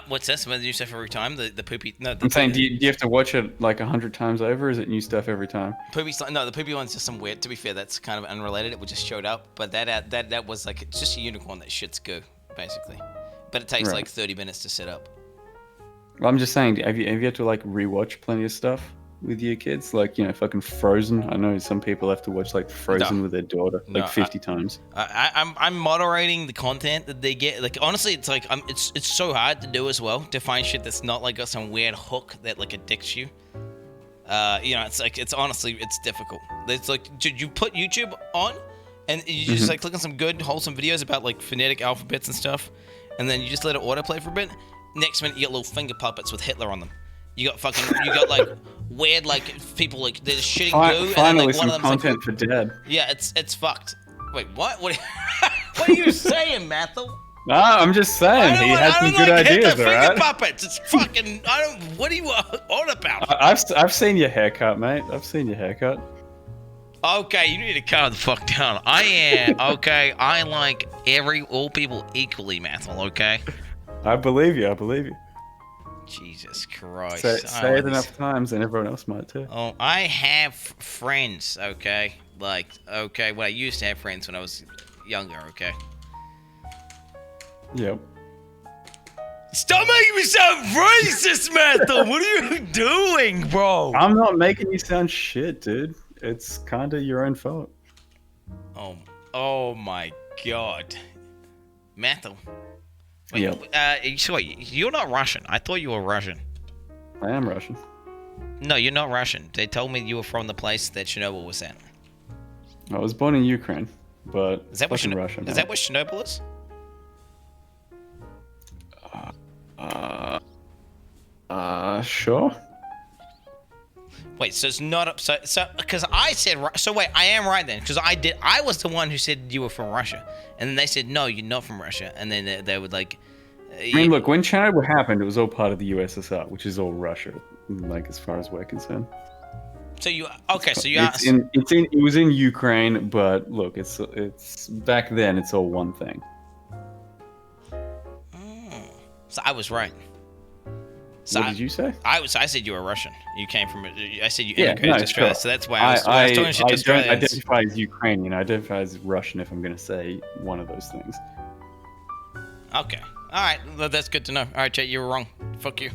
What's this? What new stuff every time? The poopy? No, I'm saying, do you have to watch it like 100 times over? Or is it new stuff every time? No, the poopy one's just some weird. To be fair, that's kind of unrelated. It just showed up, but that was like it's just a unicorn that shits goo, basically. But it takes like 30 minutes to set up. Well, I'm just saying, have you had to like rewatch plenty of stuff with your kids? Like, fucking Frozen. I know some people have to watch like Frozen with their daughter like 50 times. I'm moderating the content that they get. Like honestly, it's like it's so hard to do as well to find shit that's not like got some weird hook that like addicts you. It's like it's difficult. It's like you put YouTube on, and you just like click on some good wholesome videos about like phonetic alphabets and stuff, and then you just let it autoplay for a bit. Next minute, you get little finger puppets with Hitler on them. You got like weird like people like they're shitting goo, and then like one of them's content like, for Dad. Yeah, it's fucked. Wait, what? What are you saying, Mathil? No, I'm just saying he has some good ideas, Hitler alright? finger puppets. It's fucking. What are you on about? I've seen your haircut, mate. I've seen your haircut. Okay, you need to calm the fuck down. I am okay. I like all people equally, Mathil. Okay. I believe you. Jesus Christ. Say it enough times and everyone else might too. Oh, I have friends, okay? Well, I used to have friends when I was younger, okay? Yep. Stop making me sound racist, Mathil! What are you doing, bro? I'm not making you sound shit, dude. It's kind of your own fault. Oh my god. Mathil. Wait, you're not Russian. I thought you were Russian. I am Russian. No, you're not Russian. They told me you were from the place that Chernobyl was at. I was born in Ukraine, but is that what Russia? Is that what Chernobyl is? Sure. Wait, so it's not up. So because I said so. Wait, I am right then, because I was the one who said you were from Russia, and then they said no, you're not from Russia, and then they would like. I mean, look, when Chernobyl happened, it was all part of the USSR, which is all Russia, like as far as we're concerned. So you it was in Ukraine, but look, it's back then. It's all one thing. So I was right. So what did you say? I said you were Russian. You came from. I said you immigrated to Australia, so that's why I was talking shit to Australians. I don't identify as Ukrainian. I identify as Russian if I'm going to say one of those things. Okay. All right. Well, that's good to know. All right, Chet, you were wrong. Fuck you.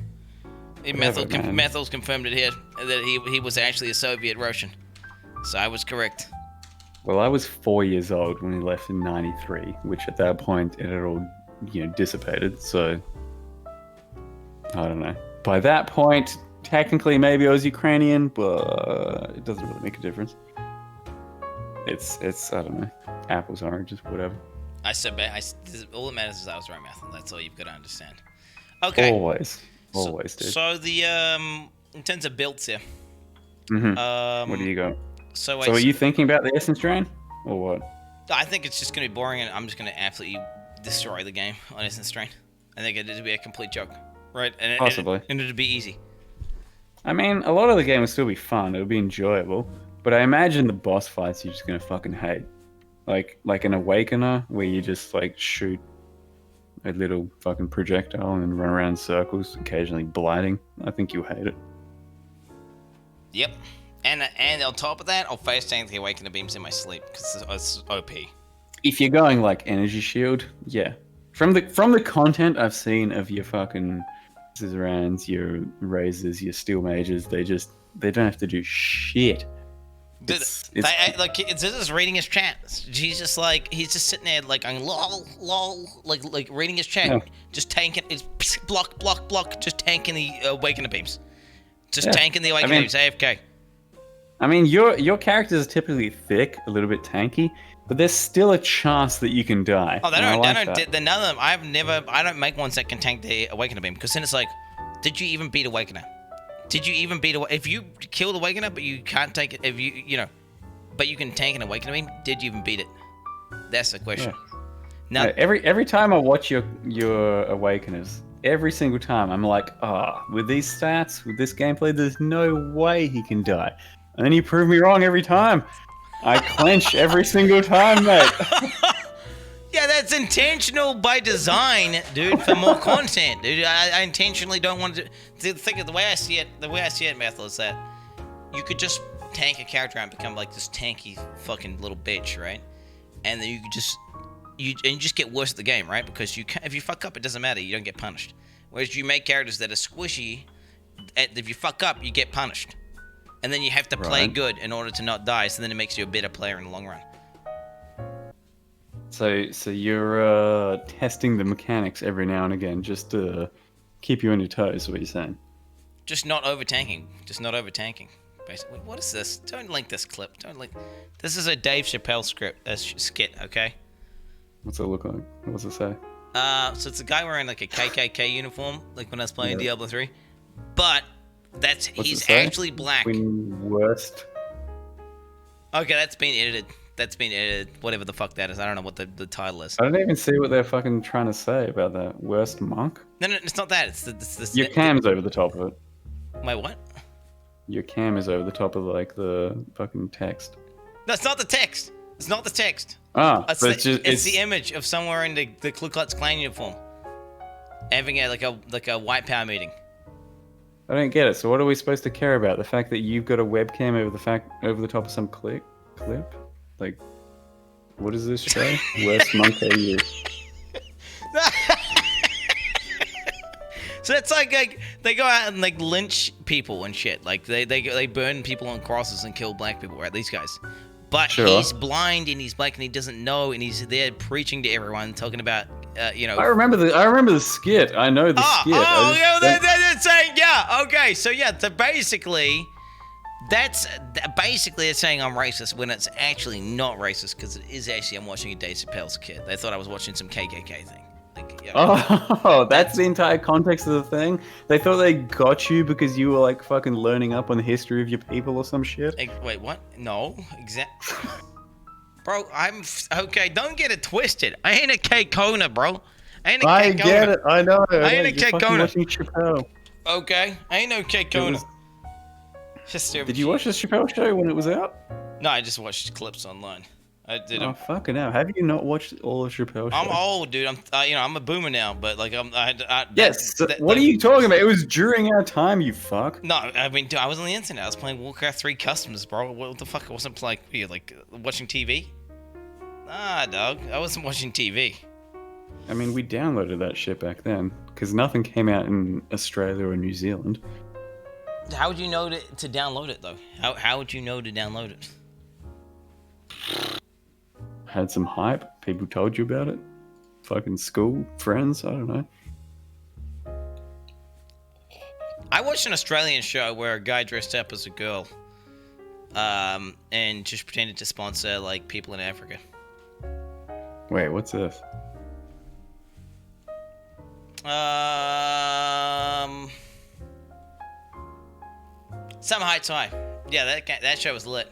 Mathil's confirmed it here that he was actually a Soviet Russian. So I was correct. Well, I was 4 years old when he left in '93, which at that point it had all dissipated. So I don't know. By that point, technically maybe I was Ukrainian, but it doesn't really make a difference. It's I don't know, apples, oranges, whatever. All that matters is I was right, Mathil. That's all you've got to understand. Okay. Always, dude. So the in terms of builds here. What do you got? So are you thinking about the Essence Drain, or what? I think it's just gonna be boring, and I'm just gonna absolutely destroy the game on Essence Drain. I think it'd be a complete joke. Right, and possibly. And it'd be easy. I mean, a lot of the game would still be fun. It would be enjoyable. But I imagine the boss fights you're just gonna fucking hate. Like an Awakener, where you just like shoot a little fucking projectile and run around in circles, occasionally blighting. I think you'll hate it. Yep. And on top of that, I'll face tank the Awakener beams in my sleep because it's OP. If you're going like energy shield, yeah. From the content I've seen of your fucking Scissorhands, your Razors, your Steel Mages, they don't have to do shit. It's just reading his chat. He's just sitting there like going lol, like reading his chat, just tanking. It's block, just tanking the Awakener beams, tanking the Awakener beams. AFK. I mean, your characters are typically thick, a little bit tanky, but there's still a chance that you can die. Oh, none of them. I don't make ones that can tank the Awakener beam, because then it's like, did you even beat Awakener? Did you even beat if you kill the Awakener, but you can't take it, if but you can tank an Awakener beam, did you even beat it? That's the question. Yeah. Now, every time I watch your Awakeners, every single time I'm like, with these stats, with this gameplay, there's no way he can die. And then you prove me wrong every time. I clench every single time, mate. Yeah, that's intentional by design, dude, for more content, dude. I intentionally don't want to. The way I see it, Mathil, is that you could just tank a character and become like this tanky fucking little bitch, right? And then you just get worse at the game, right? Because if you fuck up, it doesn't matter. You don't get punished. Whereas you make characters that are squishy, if you fuck up, you get punished. And then you have to play good in order to not die, so then it makes you a better player in the long run. So you're testing the mechanics every now and again just to keep you on your toes, is what you're saying? Just not over-tanking. Basically. What is this? Don't link this clip. This is a Dave Chappelle skit, okay? What's it look like? What does it say? So it's a guy wearing like a KKK uniform, like when I was playing Diablo 3. But he's actually black. Worst. Okay, that's been edited. Whatever the fuck that is. I don't know what the title is. I don't even see what they're fucking trying to say about that. Worst monk? No, it's not that. It's Your cam's over the top of it. Wait, what? Your cam is over the top of like the fucking text. No, it's not the text. It's not the text. It's the image of somewhere in the Ku Klux Klan uniform, having a white power meeting. I don't get it. So what are we supposed to care about? The fact that you've got a webcam over the top of some clip? Like, what does this show? Worst monk AU. So it's like they go out and like lynch people and shit. Like they burn people on crosses and kill black people, right? These guys. But he's blind and he's black and he doesn't know, and he's there preaching to everyone, talking about I remember the skit. I know the skit. They're saying okay. So basically, they're saying I'm racist when it's actually not racist, because it is actually I'm watching a Dave Chappelle skit. They thought I was watching some KKK thing. That's the entire context of the thing. They thought they got you because you were like fucking learning up on the history of your people or some shit. Wait, what? No, exactly. Bro, I'm okay. Don't get it twisted. I ain't a K-Kona, bro. I get it. I know. I ain't a K-Kona. Chappelle. Okay, I ain't no K-Kona. Did you watch the Chappelle show when it was out? No, I just watched clips online. I did. Oh fucking hell! Have you not watched all of Chappelle show? I'm old, dude. I'm a boomer now, but like Yes. What are you talking about? It was during our time, you fuck. No, I mean, I was on the internet. I was playing Warcraft 3 Customs, bro. What the fuck? I wasn't like watching TV. Nah, dog. I wasn't watching TV. I mean, we downloaded that shit back then because nothing came out in Australia or New Zealand. How would you know to download it though? How would you know to download it? Had some hype. People told you about it. Fucking school friends. I don't know. I watched an Australian show where a guy dressed up as a girl, and just pretended to sponsor like people in Africa. Wait, what's this? Some Heights High. Yeah, that show was lit.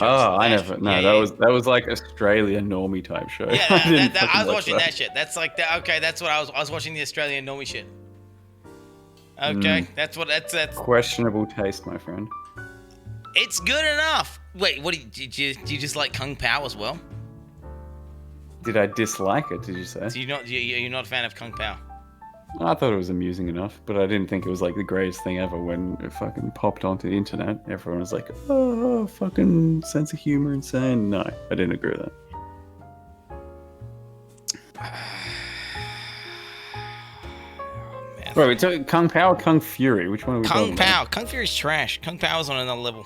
I never. No, that was like Australian normie type show. Yeah, I was watching that shit. That's like that. Okay, that's what I was watching, the Australian normie shit. Okay, that's questionable taste, my friend. It's good enough. Wait, what did you just like Kung Pao as well? Did I dislike it? Did you say? So you're not a fan of Kung Pao? I thought it was amusing enough, but I didn't think it was like the greatest thing ever when it fucking popped onto the internet. Everyone was like, oh, fucking sense of humor insane. No, I didn't agree with that. Wait, we're talking Kung Pao or Kung Fury? Which one are we talking about? Kung Pao. Kung Fury's trash. Kung Pao is on another level.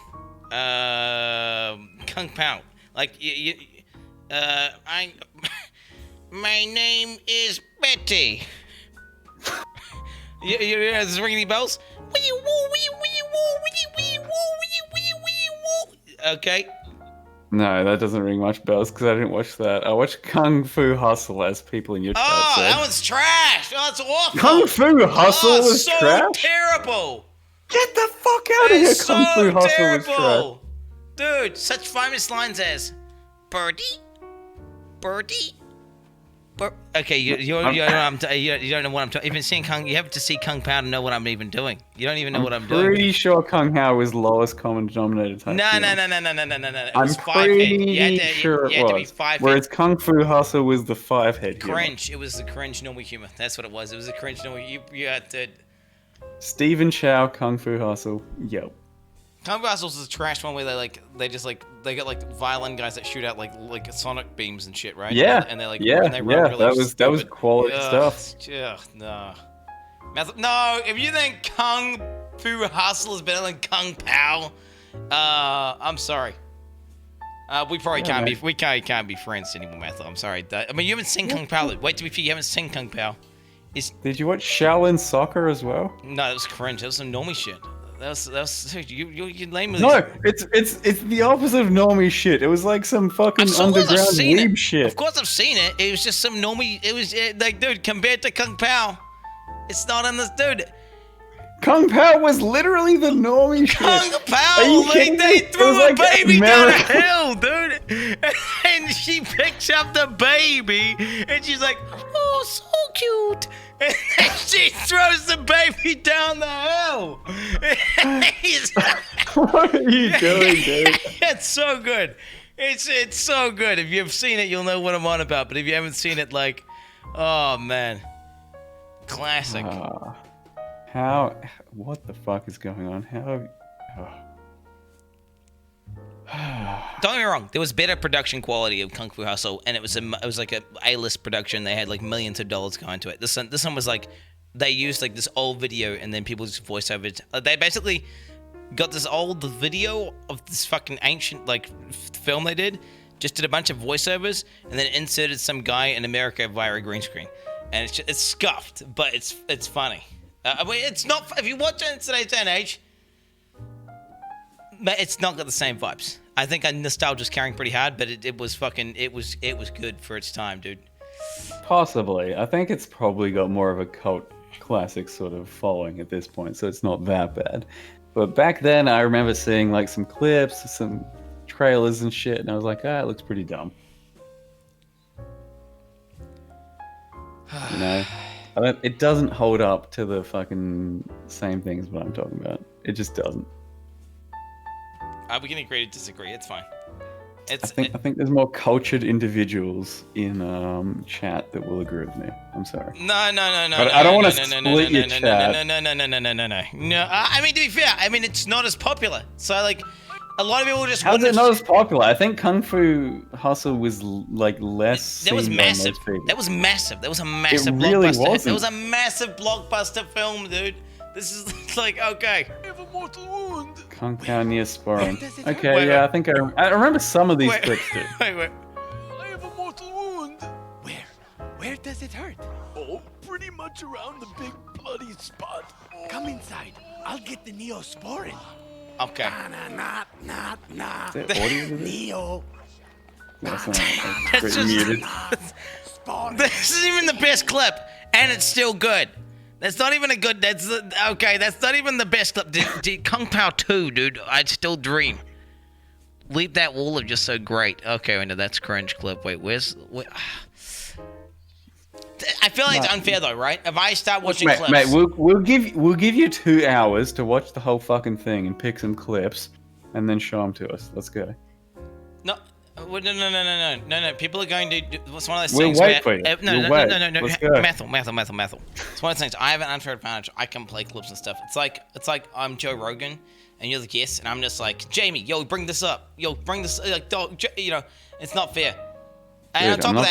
Kung Pao. Like, my name is Betty. Does this ring any bells? Okay. No, that doesn't ring much bells because I didn't watch that. I watched Kung Fu Hustle, as people in your chat said. That one's trash. Oh, that's awful. Kung Fu Hustle was so trash? Terrible. Get the fuck out of here. Kung Fu Hustle was trash. Dude, such famous lines as Birdie, Birdie, Okay, you don't know what I'm talking. Even seeing Kung, you have to see Kung Pao to know what I'm even doing. You don't even know what I'm doing. Pretty sure Kung Hao was lowest common denominator type. No. It was I'm 5 head. pretty sure you had to be was. 5 Whereas head. Kung Fu Hustle was the 5 head humor. Cringe. It was the cringe normal humor. That's what it was. It was a cringe normal. You had to. Stephen Chow, Kung Fu Hustle, yo. Kung Fu Hustle's the trash one where they got like violin guys that shoot out like sonic beams and shit, right? Yeah, and they like yeah, and they run really that was stupid. quality stuff. No. No, if you think Kung Fu Hustle is better than Kung Pao, I'm sorry. We probably can't be friends anymore, Mathil. I'm sorry. I mean, you haven't seen Kung Pao. Wait to be fair, you haven't seen Kung Pao. Did you watch Shaolin Soccer as well? No, that was cringe. That was some normie shit. That was you lame. No, it's the opposite of normie shit. It was like some fucking underground weeb shit. Of course I've seen it. It was just some normie. It was like, dude, compared to Kung Pao, it's not in this, dude. Kung Pao was literally the normie shit. Kung Pao, like they threw a baby down a hill, dude. And she picks up the baby, and she's like, oh, so cute. And then she throws the baby down the hill. What are you doing, dude? It's so good. It's so good. If you've seen it, you'll know what I'm on about. But if you haven't seen it, like, oh man, classic. What the fuck is going on? Don't get me wrong. There was better production quality of Kung Fu Hustle, and it was like a A-list production. They had like millions of dollars going into it. This one was like they used like this old video, and then people just voice over it. They basically got this old video of this fucking ancient like film they did, just did a bunch of voiceovers, and then inserted some guy in America via a green screen, and it's scuffed, but it's funny. I mean, it's not. If you watch it in today's day and age, but it's not got the same vibes. I think nostalgia's carrying pretty hard, but it was good for its time, dude. Possibly. I think it's probably got more of a cult classic sort of following at this point, so it's not that bad. But back then, I remember seeing like some clips, some trailers and shit, and I was like, it looks pretty dumb. You know? It doesn't hold up to the fucking same things what I'm talking about. It just doesn't. We can agree to disagree. It's fine. I think there's more cultured individuals in chat that will agree with me. I'm sorry. No. I don't want to split your chat. No. I mean, to be fair, it's not as popular. So like, a lot of people just. How's it not as popular? I think Kung Fu Hustle was like less. That was massive. That was massive. That was a massive blockbuster. Really wasn't. It was a massive blockbuster film, dude. This is like, okay. I have a mortal wound. Kung Pao near sparring. Okay, yeah, I think I remember some of these clips too. Wait. I have a mortal wound. Where does it hurt? Oh, pretty much around the big bloody spot. Come inside. I'll get the Neosporin. Okay. Nah. Is that audio? Neo. That's not muted. This isn't even the best clip, and it's still good. That's not even a good. That's not even the best clip. Did Kung Pao 2, dude. I'd still dream. Leave that wall of just so great. Okay, I know that's cringe clip. Wait, where's? I feel like it's unfair though, right? If I start watching clips, mate, we'll give you 2 hours to watch the whole fucking thing and pick some clips, and then show them to us. Let's go. No. No. People are going to. It's one of those We'll things. wait for you. No. Let's go. Mathil. It's one of those things. I have an unfair advantage. I can play clips and stuff. It's like I'm Joe Rogan, and you're the guest, and I'm just like, Jamie, yo, bring this up. Yo, bring this. Like, it's not fair. And Dude, I'm not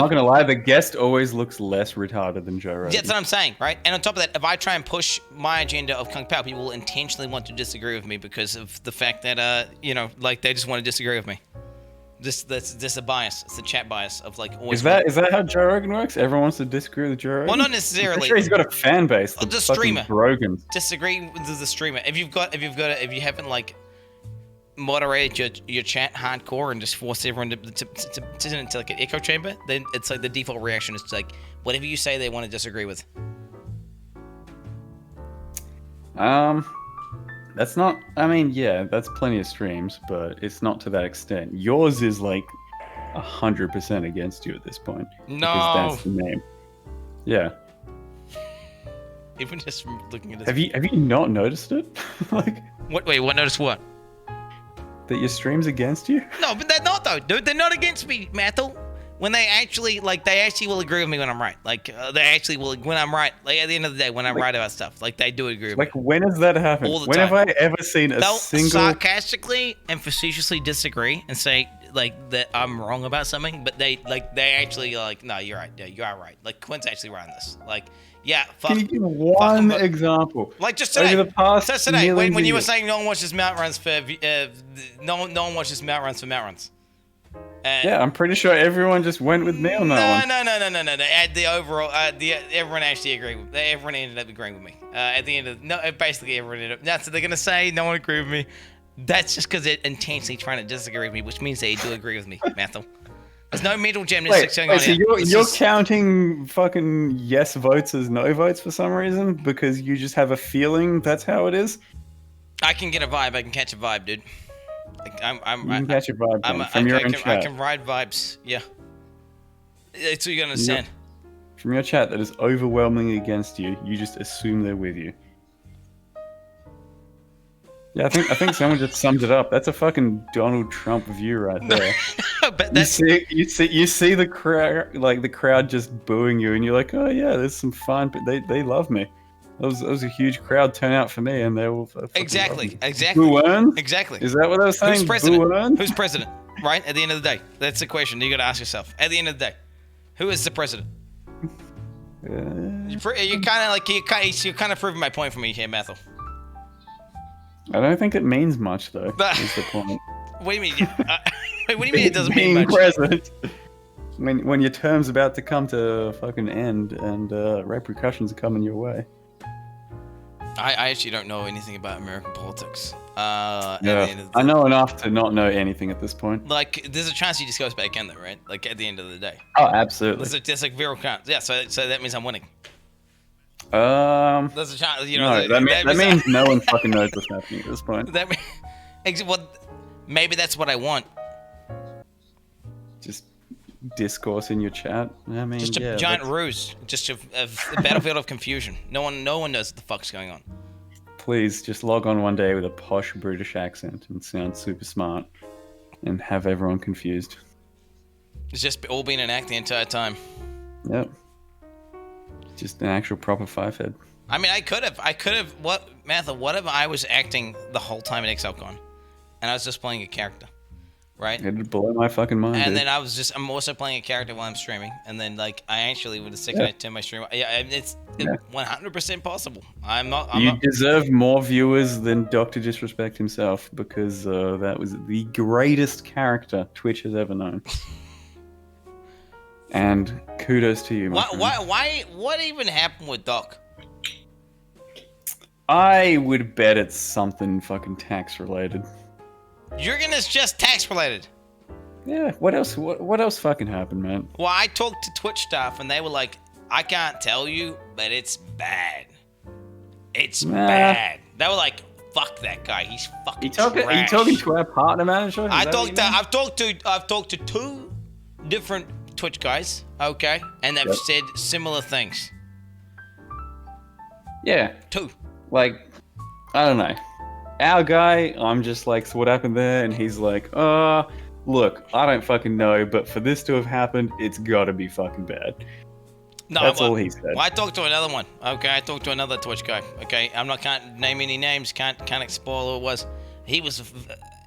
gonna lie. The guest always looks less retarded than Joe Rogan. That's what I'm saying, right? And on top of that, if I try and push my agenda of Kung Pao, people will intentionally want to disagree with me because of the fact that, like they just want to disagree with me. That's a bias. It's a chat bias of like always. Is that how Joe Rogan works? Everyone wants to disagree with Joe Rogan? Well, not necessarily. I'm sure he's got a fan base. The streamer. Rogan. Disagree with the streamer. If you haven't like moderated your chat hardcore and just force everyone to sit into like an echo chamber, then it's like the default reaction is like whatever you say they want to disagree with. That's not. I mean, yeah, that's plenty of streams, but it's not to that extent. Yours is like 100% against you at this point. No. Because that's the name. Yeah. Even just from looking at this. Have you not noticed it? Like, What? Wait, what? Notice what? that your stream's against you? No, but they're not though, dude. They're not against me, Mathil. When they actually will agree with me when I'm right. Like they actually will when I'm right. Like at the end of the day, when I'm right about stuff, like they do agree with me. Like, when has that happened? All the when time. have I ever seen a They'll single... sarcastically and facetiously disagree and say like that I'm wrong about something, but they actually are like, no, you're right. Yeah, you are right. Like Quin's actually right on this. Like, yeah, fuck. Can you give one example? Like just today. Over the past Just today, when millions you of were years. saying no one watches mount runs for no one watches mount runs for mount runs. Yeah, I'm pretty sure everyone just went with me on that one. No. At the overall, everyone actually agreed. Everyone ended up agreeing with me. At the end of basically everyone ended up. That's what they're gonna say. No one agreed with me. That's just because they're intentionally trying to disagree with me, which means they do agree with me, Mathil. There's no middle gymnastics going on so here. you're counting fucking yes votes as no votes for some reason because you just have a feeling that's how it is? I can get a vibe. I can catch a vibe, dude. You can catch your vibe from your own chat. I can ride vibes. Yeah. That's what you gotta understand. From your chat that is overwhelmingly against you, you just assume they're with you. Yeah, I think someone just summed it up. That's a fucking Donald Trump view right there. But that's you see the crowd, like the crowd just booing you, and you're like, oh yeah, there's some fun, but they love me. That was a huge crowd turnout for me, and they will exactly. Who earns? Exactly. Is that what I was saying? Who's president? Who earns? Who's president? Right? At the end of the day, that's the question you got to ask yourself. At the end of the day, who is the president? You're kind of proving my point for me here, Mathil. I don't think it means much though. Is the point. What do you mean? What do you mean it doesn't mean much? President. When your term's about to come to fucking end and repercussions are coming your way. I actually don't know anything about American politics. I know enough to not know anything at this point. Like, there's a chance he just goes back in, though, right? Like, at the end of the day. Oh, absolutely. There's like zero chance. Yeah, so that means I'm winning. There's a chance, you know. No, that means no one fucking knows what's happening at this point. Well, maybe that's what I want. Just discourse in your chat. I mean, just a giant ruse, just a battlefield of confusion. No one knows what the fuck's going on. Please just log on one day with a posh British accent and sound super smart, and have everyone confused. It's just all been an act the entire time. Yep. Just an actual proper five-head. I mean, I could have. What if I was acting the whole time at XLCon, and I was just playing a character, right? It'd blow my fucking mind. And dude. then I'm also playing a character while I'm streaming, and then like I actually would have second I turn my stream. Yeah, it's 100% possible. You deserve more viewers than Dr. Disrespect himself, because that was the greatest character Twitch has ever known. And kudos to you, my friend. What even happened with Doc? I would bet it's something fucking tax related. You're gonna just tax related. Yeah, what else? What else fucking happened, man? Well, I talked to Twitch staff and they were like, I can't tell you, but it's bad. It's bad. They were like, fuck that guy. He's fucking trash. Are you talking to our partner manager? I've talked to two different Twitch guys, okay, and they've said similar things. Yeah. Two. Like, I don't know. Our guy, I'm just like, so what happened there? And he's like, look, I don't fucking know, but for this to have happened, it's gotta be fucking bad. No, that's all he said. Well, I talked to another one. Okay, I talked to another Twitch guy. Okay, can't name any names. Can't spoil who it was. He was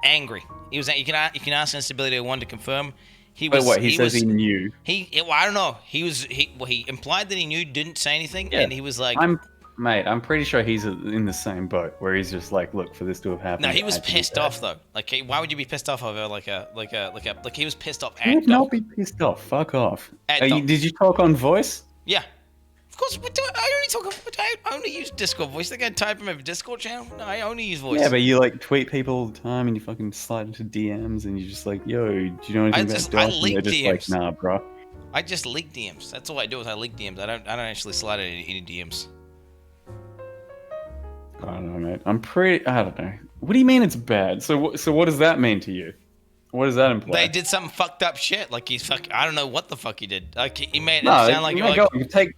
angry. He was. You can ask Instability One to confirm. He was. Wait, he says he knew. Well, I don't know. He implied that he knew, didn't say anything, and he was like, I'm pretty sure he's in the same boat where he's just like, look, for this to have happened. No, he was pissed off though. Like, why would you be pissed off over like he was pissed off at Doc? Doc. Not be pissed off. Fuck off. Did you talk on voice? Yeah. Of course, I only use Discord voice. They're gonna type him over Discord channel. No, I only use voice. Yeah, but you like tweet people all the time, and you fucking slide into DMs, and you're just like, yo, do you know anything about Doc? I leak DMs. Like, nah, bro. I just leak DMs. That's all I do is I leak DMs. I don't actually slide into any DMs. I don't know, mate. I don't know. What do you mean it's bad? So what does that mean to you? What does that imply? They did some fucked up shit. Like I don't know what the fuck he did. Like he made it No, sound like,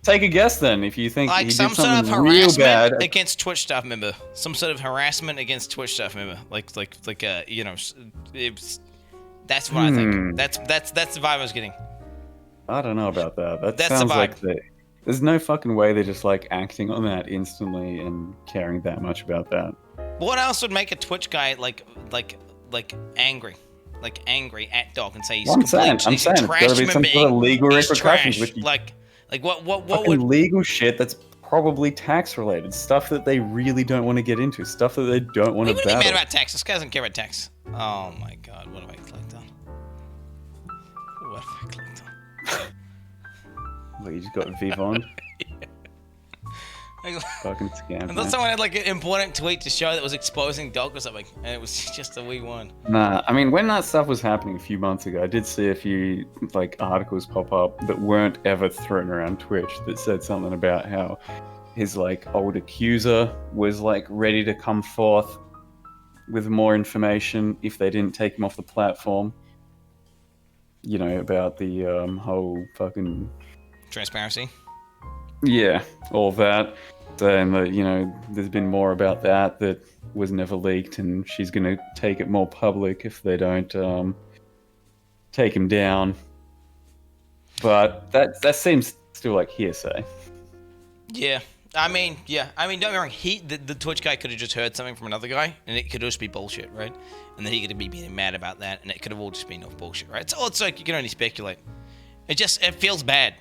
take a guess then. If you think like he some did sort of something real bad harassment against Twitch staff member. Some sort of harassment against Twitch staff member. Like you know, that's what I think. That's the vibe I was getting. I don't know about that. That That's the sounds vibe. like there's no fucking way they're just like acting on that instantly and caring that much about that. What else would make a Twitch guy like angry? Like angry at Doc and say he's I'm saying he's it's trash gotta be human some being, sort of legal he's repercussions. trash. Which Like what fucking would legal shit that's probably tax related stuff that they really don't want to get into, stuff that they don't want to be battle. mad about tax? This guy doesn't care about tax. Oh my god, what have I clicked on? What have I clicked on? Well, you just got Vivon. Fucking scam. I thought man. someone had like an important tweet to show that was exposing Doc or something, and it was just a wee one. Nah, I mean, when that stuff was happening a few months ago, I did see a few like articles pop up that weren't ever thrown around Twitch that said something about how his like old accuser was like ready to come forth with more information if they didn't take him off the platform. You know, about the whole fucking Transparency. yeah, all that. Saying that, you know, there's been more about that was never leaked, and she's going to take it more public if they don't take him down. But that seems still like hearsay. Yeah. I mean, don't get me wrong. The Twitch guy could have just heard something from another guy, and it could just be bullshit, right? And then he could be being mad about that, and it could have all just been off bullshit, right? So it's like you can only speculate. It feels bad.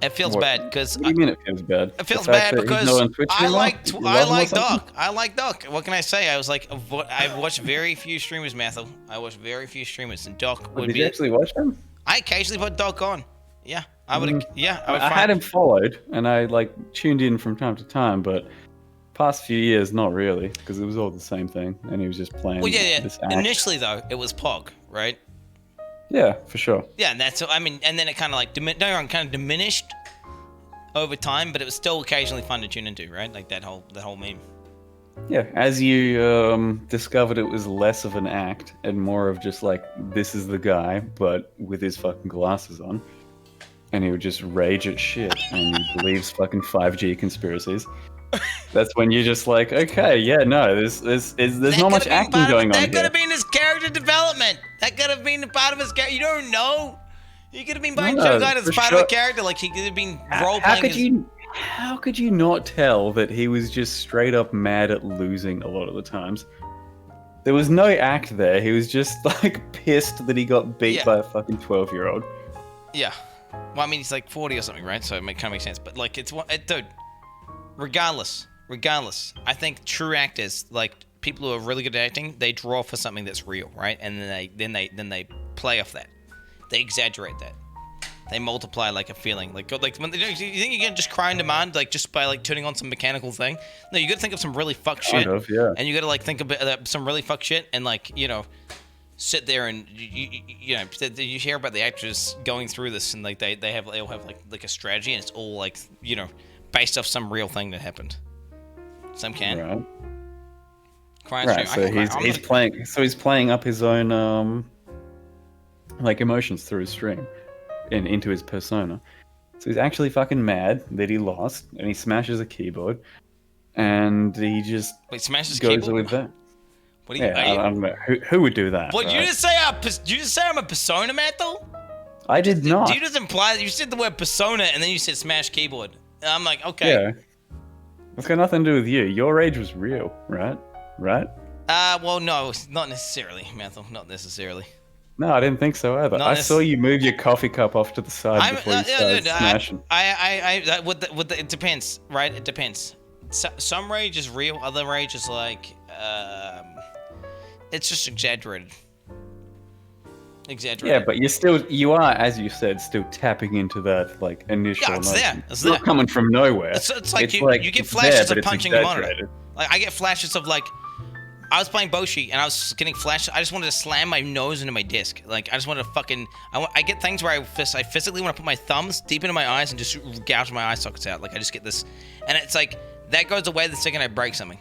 It feels bad because. What do you mean it feels bad? It feels bad because I like Doc. I like Doc. What can I say? I watched very few streamers, Mathil. I watched very few streamers, and Doc would Did be. you actually watch him? I occasionally put Doc on. Yeah, I would. Yeah, I had him followed, and I like tuned in from time to time, but past few years, not really, because it was all the same thing, and he was just playing. Well, yeah. This act. Initially, though, it was Pog, right? Yeah, for sure. Yeah, and that's. I mean, and then it kind of like kind of diminished over time, but it was still occasionally fun to tune into, right? Like that whole meme. Yeah, as you discovered, it was less of an act and more of just like, this is the guy, but with his fucking glasses on. And he would just rage at shit, and he believes fucking 5G conspiracies. That's when you're just like, okay, yeah, no, there's not much acting going on here. That could have been his character development. That could have been part of his character. You don't know. He could have been playing Joe Guy as part of the character. Like he could have been role playing. How could you not tell that he was just straight up mad at losing a lot of the times? There was no act there. He was just like pissed that he got beat by a fucking 12-year-old. Yeah. Well, I mean, he's like 40 or something, right? So it kind of makes sense. But like, dude. Regardless, I think true actors, like people who are really good at acting, they draw for something that's real, right? And then they play off that. They exaggerate that. They multiply like a feeling, like when you think you can just cry on demand, like just by like turning on some mechanical thing. No, you got to think of some really fucked shit, yeah. And you got to like think of some really fucked shit, and like sit there and you know you hear about the actors going through this, and like they all have like a strategy, and it's all like based off some real thing that happened. Some can. Right. Right. So he's playing up his own like emotions through his stream and into his persona. So he's actually fucking mad that he lost, and he smashes a keyboard, and he just smashes goes keyboard? with that. What do you? I don't know. Who would do that? What right? you just say I'm a persona, Mathil? I did not. Do you just imply that you said the word persona and then you said smash keyboard? And I'm like, okay. Yeah. It's got nothing to do with you. Your rage was real, right? Right? Well, no, not necessarily, Mathil. Not necessarily. No, I didn't think so either. I saw you move your coffee cup off to the side before you started smashing. It depends, right? It depends. Some rage is real. Other rage is like, it's just exaggerated. Yeah, but you are, as you said, still tapping into that like initial. Yeah, it's emotion. there. It's not there. coming from nowhere. It's like you get flashes of punching the monitor. Like I get flashes of like, I was playing Boshi and I was getting flashes. I just wanted to slam my nose into my disc. Like I just wanted to fucking. I get things where I physically want to put my thumbs deep into my eyes and just gouge my eye sockets out. Like I just get this, and it's like that goes away the second I break something.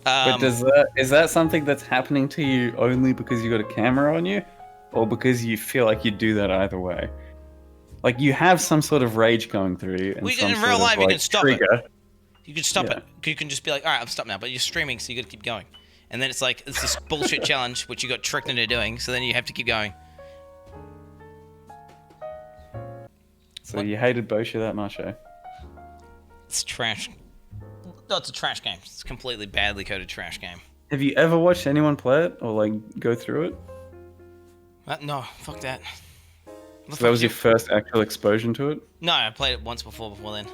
But is that something that's happening to you only because you got a camera on you, or because you feel like you do that either way? Like you have some sort of rage going through you, and some in sort real of life, you like can stop trigger. it. You can stop Yeah. it. You can just be like, all right, I'm stopped now. But you're streaming, so you got to keep going. And then it's like it's this bullshit challenge which you got tricked into doing. So then you have to keep going. So you hated Bosha that much, eh? It's trash. No, it's a trash game. It's a completely badly coded trash game. Have you ever watched anyone play it or like go through it? No, fuck that. So that was your first actual exposure to it? No, I played it once before then.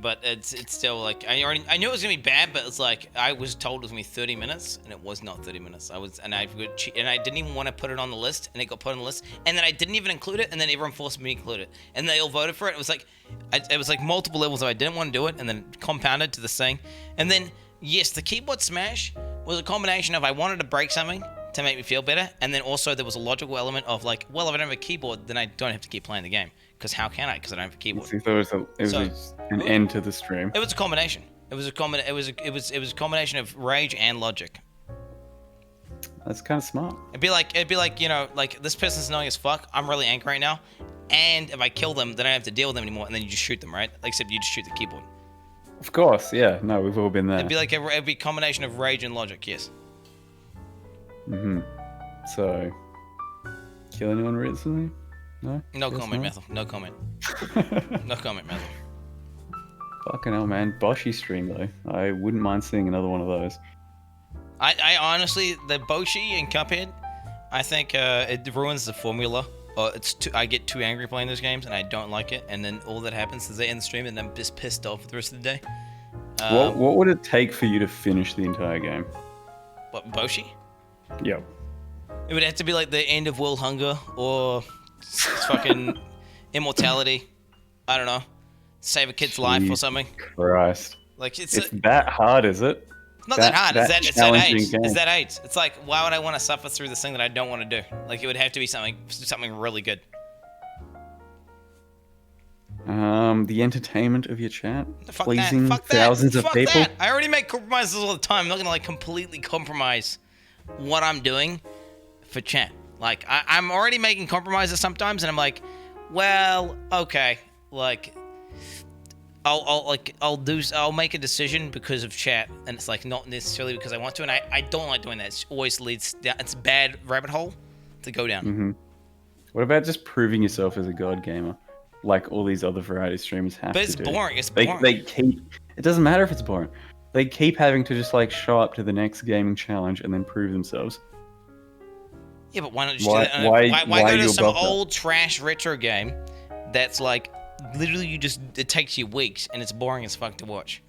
But it's still like I knew it was gonna be bad, but it's like I was told it was gonna be 30 minutes, and it was not 30 minutes. I didn't even want to put it on the list, and it got put on the list, and then I didn't even include it, and then everyone forced me to include it, and they all voted for it. It was like multiple levels of I didn't want to do it, and then compounded to this thing, and then yes, the keyboard smash was a combination of I wanted to break something to make me feel better, and then also there was a logical element of like, well, if I don't have a keyboard, then I don't have to keep playing the game. Because how can I? Because I don't have a keyboard. So it was an end to the stream. It was a combination. It was a combination of rage and logic. That's kind of smart. It'd be like like this person's annoying as fuck. I'm really angry right now, and if I kill them, then I don't have to deal with them anymore, and then you just shoot them, right? Except you just shoot the keyboard. Of course, yeah. No, we've all been there. It'd be a combination of rage and logic. Yes. So, kill anyone recently? No? No comment, Mathil. No comment. No comment, Mathil. Fucking hell, man. Boshi stream, though. I wouldn't mind seeing another one of those. I honestly, the Boshi and Cuphead, I think it ruins the formula. I get too angry playing those games, and I don't like it. And then all that happens is they end the stream, and I'm just pissed off for the rest of the day. What would it take for you to finish the entire game? What, Boshi? Yep. It would have to be like the end of world hunger, or fucking immortality. I don't know. Save a kid's life or something. Christ. Like it's that hard, is it? Not that hard. It's that age. Game. It's that age. It's like, why would I want to suffer through this thing that I don't want to do? Like, it would have to be something really good. The entertainment of your chat, Fuck pleasing that. thousands of people. That. I already make compromises all the time. I'm not gonna like completely compromise what I'm doing for chat. Like, I'm already making compromises sometimes, and I'm like, well, okay, like. I'll make a decision because of chat, and it's like not necessarily because I want to, and I don't like doing that. It always leads down. It's a bad rabbit hole to go down. What about just proving yourself as a god gamer, like all these other variety streamers have to do? But it's boring. It's boring. They keep. It doesn't matter if it's boring. They keep having to just like show up to the next gaming challenge and then prove themselves. Yeah, but why not just do that? Why go to some old trash retro game that's like. Literally, it takes you weeks, and it's boring as fuck to watch.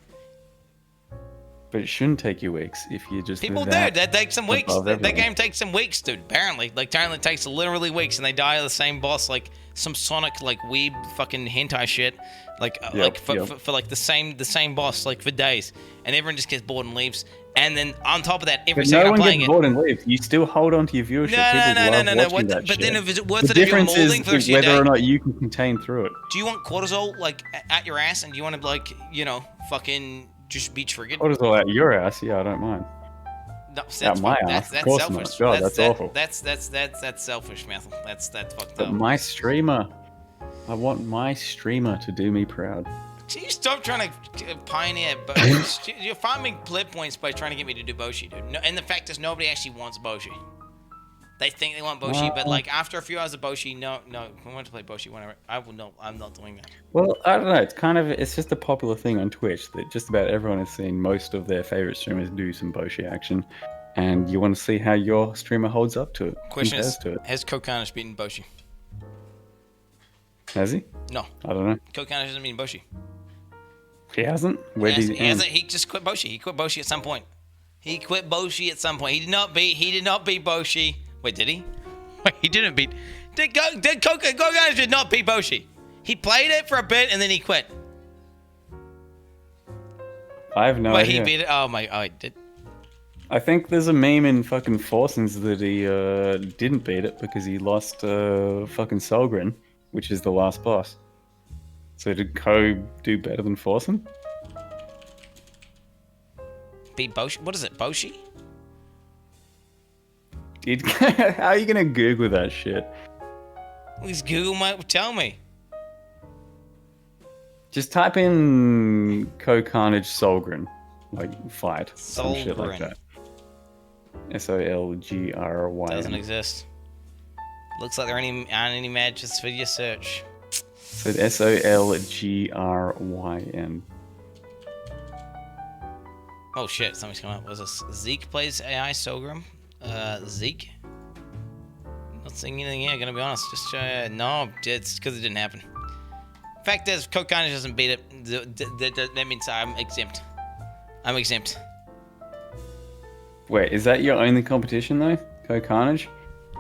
But it shouldn't take you weeks if you just. People do. That takes some weeks. That game takes some weeks, dude. Apparently, it takes literally weeks, and they die of the same boss, like some Sonic like weeb fucking hentai shit, for like the same boss like for days, and everyone just gets bored and leaves. And then on top of that, every second I'm playing it, no one gets bored and leaves. You still hold on to your viewership. No. But then if it's worth it if you're molding for the rest of your day. Whether or not you can contain through it. Do you want cortisol like at your ass, and do you want to like fucking just be triggered? Cortisol at your ass? Yeah, I don't mind. No, at my ass? Of course selfish. not. God, that's awful. That's selfish, Mathil. That's fucked but up. My streamer. I want my streamer to do me proud. You stop trying to pioneer. You're farming pleb points by trying to get me to do Boshi, dude. No, and the fact is, nobody actually wants Boshi. They think they want Boshi, but like after a few hours of Boshi, no, I want to play Boshi whenever. I'm not doing that. Well, I don't know. It's just a popular thing on Twitch that just about everyone has seen most of their favorite streamers do some Boshi action, and you want to see how your streamer holds up to it. Question is, has Kokanis beaten Boshi? Has he? No. I don't know. Kokanis hasn't beaten Boshi. He hasn't? Where did he end? Hasn't. He just quit Boshi. He quit Boshi at some point. He did not beat Boshi. Wait, did he? Wait, he didn't beat. Kokanis did not beat Boshi. He played it for a bit and then he quit. I have no idea. He beat it. Oh my! Oh, he did. I think there's a meme in fucking Wholesome that he didn't beat it because he lost fucking Solgren, which is the last boss. So did Ko do better than Wholesome? beat Boshi. What is it, Boshi? Dude, how are you gonna Google that shit? Please Google might tell me. Just type in Co-Carnage Solgren, like fight, some shit like Solgren. that. Solgryn. Doesn't exist. Looks like there aren't any matches for your search. So Solgryn. Oh shit, something's coming up. What's this? Zeke plays AI Solgrim. Zeke? Not seeing anything here, gonna be honest. Just, no, it's because it didn't happen. Fact is, Co-Carnage doesn't beat it. That means I'm exempt. I'm exempt. Wait, is that your only competition though? Co-Carnage?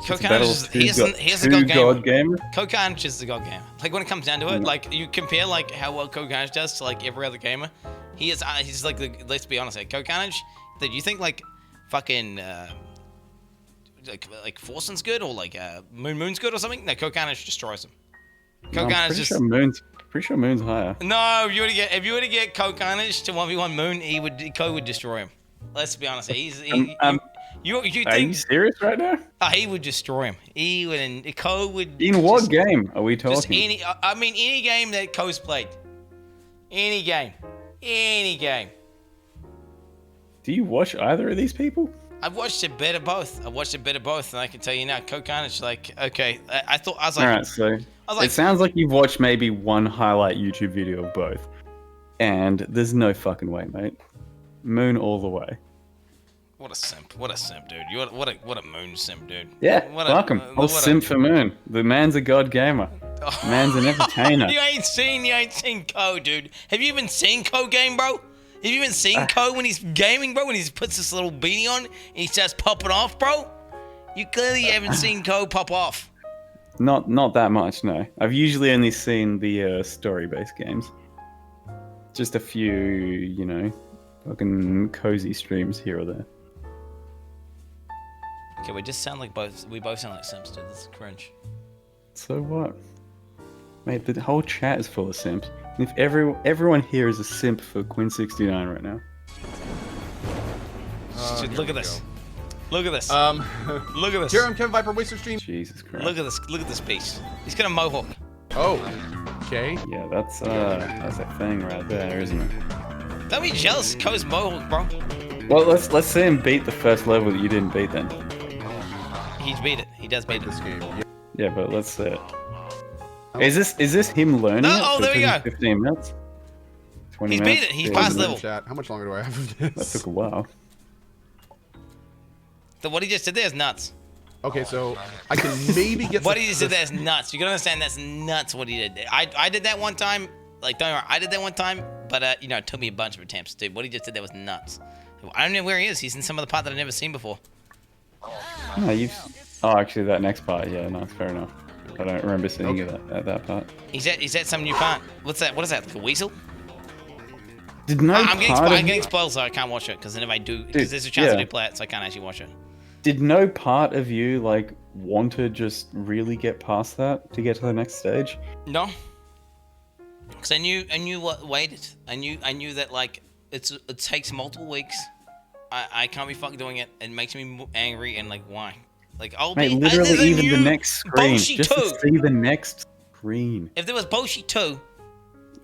Co-Carnage is, here's the god gamer. Co-Carnage is the god gamer. Like, when it comes down to it, like, you compare, like, how well Co-Carnage does to, like, every other gamer. He's like, let's be honest, like, Co-Carnage, do you think, like, fucking, like Forsen's good, or, like, Moon's good or something? No, Co-Carnage destroys him. Co-Carnage just... Pretty sure Moon's higher. No, if you were to get Co-Carnage to 1v1 Moon, Co would destroy him. Let's be honest, you think... Are you serious right now? He would destroy him. He would, and Co would... In what game are we talking? Just any game that Co's played. Any game. Any game. Do you watch either of these people? I've watched a bit of both. And I can tell you now, Co-Carnage, like, okay, I was like... Alright, so... it sounds like you've watched maybe one highlight YouTube video of both. And there's no fucking way, mate. Moon all the way. What a simp, dude. What a Moon simp, dude. Yeah, fuck him. I'll simp for Moon. The man's a god gamer. Man's an entertainer. You ain't seen Co, dude. Have you even seen Co game, bro? Have you even seen Co when he's gaming, bro? When he puts this little beanie on and he starts popping off, bro? You clearly haven't seen Co pop off. Not that much, no. I've usually only seen the story-based games. Just a few, you know, fucking cozy streams here or there. Okay, we sound like simps, dude. This is cringe. So what? Mate, the whole chat is full of simps. And if everyone here is a simp for Quin69 right now. Dude, look at this. Look at this. Look at this. Here, I'm Kevin Viper, Waster Stream. Jesus Christ. Look at this. Look at this piece. He's got a mohawk. Oh, okay. Yeah, that's a thing right there, isn't it? Don't be jealous. Co's mohawk, bro. Well, let's see him beat the first level that you didn't beat then. He's beat it. He does beat This game. Yeah, but let's see it. Is this him learning it? Oh, there we go. 15 minutes? 20 He's minutes? beat it. He's passed level. Chat. How much longer do I have of this? That took a while. What he just did there is nuts. Okay, so I can maybe get. What he just did there is nuts. You gotta understand that's nuts. What he did. I did that one time. Like, don't worry, I did that one time, but you know, it took me a bunch of attempts, dude. What he just did there was nuts. I don't know where he is. He's in some of the part that I've never seen before. No, oh, actually, that next part. Yeah, no, fair enough. I don't remember seeing it at that part. He's at some new part. What's that? What is that? Like a weasel? I'm getting spoiled, so I can't watch it. Because then if I do, because there's a chance I do play it, so I can't actually watch it. Did no part of you like want to just really get past that to get to the next stage? No. Because I knew what waited. I knew that like it takes multiple weeks. I can't be fucking doing it. It makes me angry and like why? Like literally even the next screen, just to see the next screen. If there was Boshi 2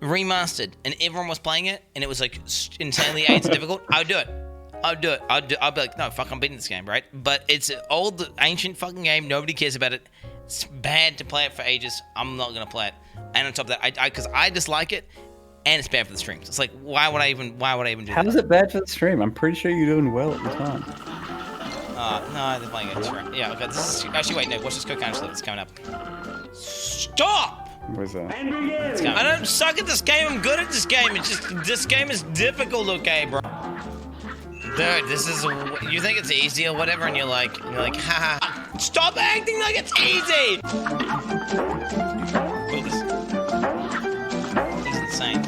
remastered and everyone was playing it and it was like insanely AIDS difficult, I would do it. I'd be like, no, fuck, I'm beating this game, right? But it's an old, ancient fucking game. Nobody cares about it. It's bad to play it for ages. I'm not gonna play it. And on top of that, because I dislike it, and it's bad for the streams. It's like, why would I even do that? How is it bad for the stream? I'm pretty sure you're doing well at the time. No, they're playing it. Yeah, okay. Actually, wait, no. Watch this co-counter slip. It's coming up. Stop! Where's that? I don't suck at this game. I'm good at this game. It's just this game is difficult, okay, bro. Dude, this is you think it's easy or whatever, and you're like, haha. Stop acting like it's easy. Look at this. He's insane.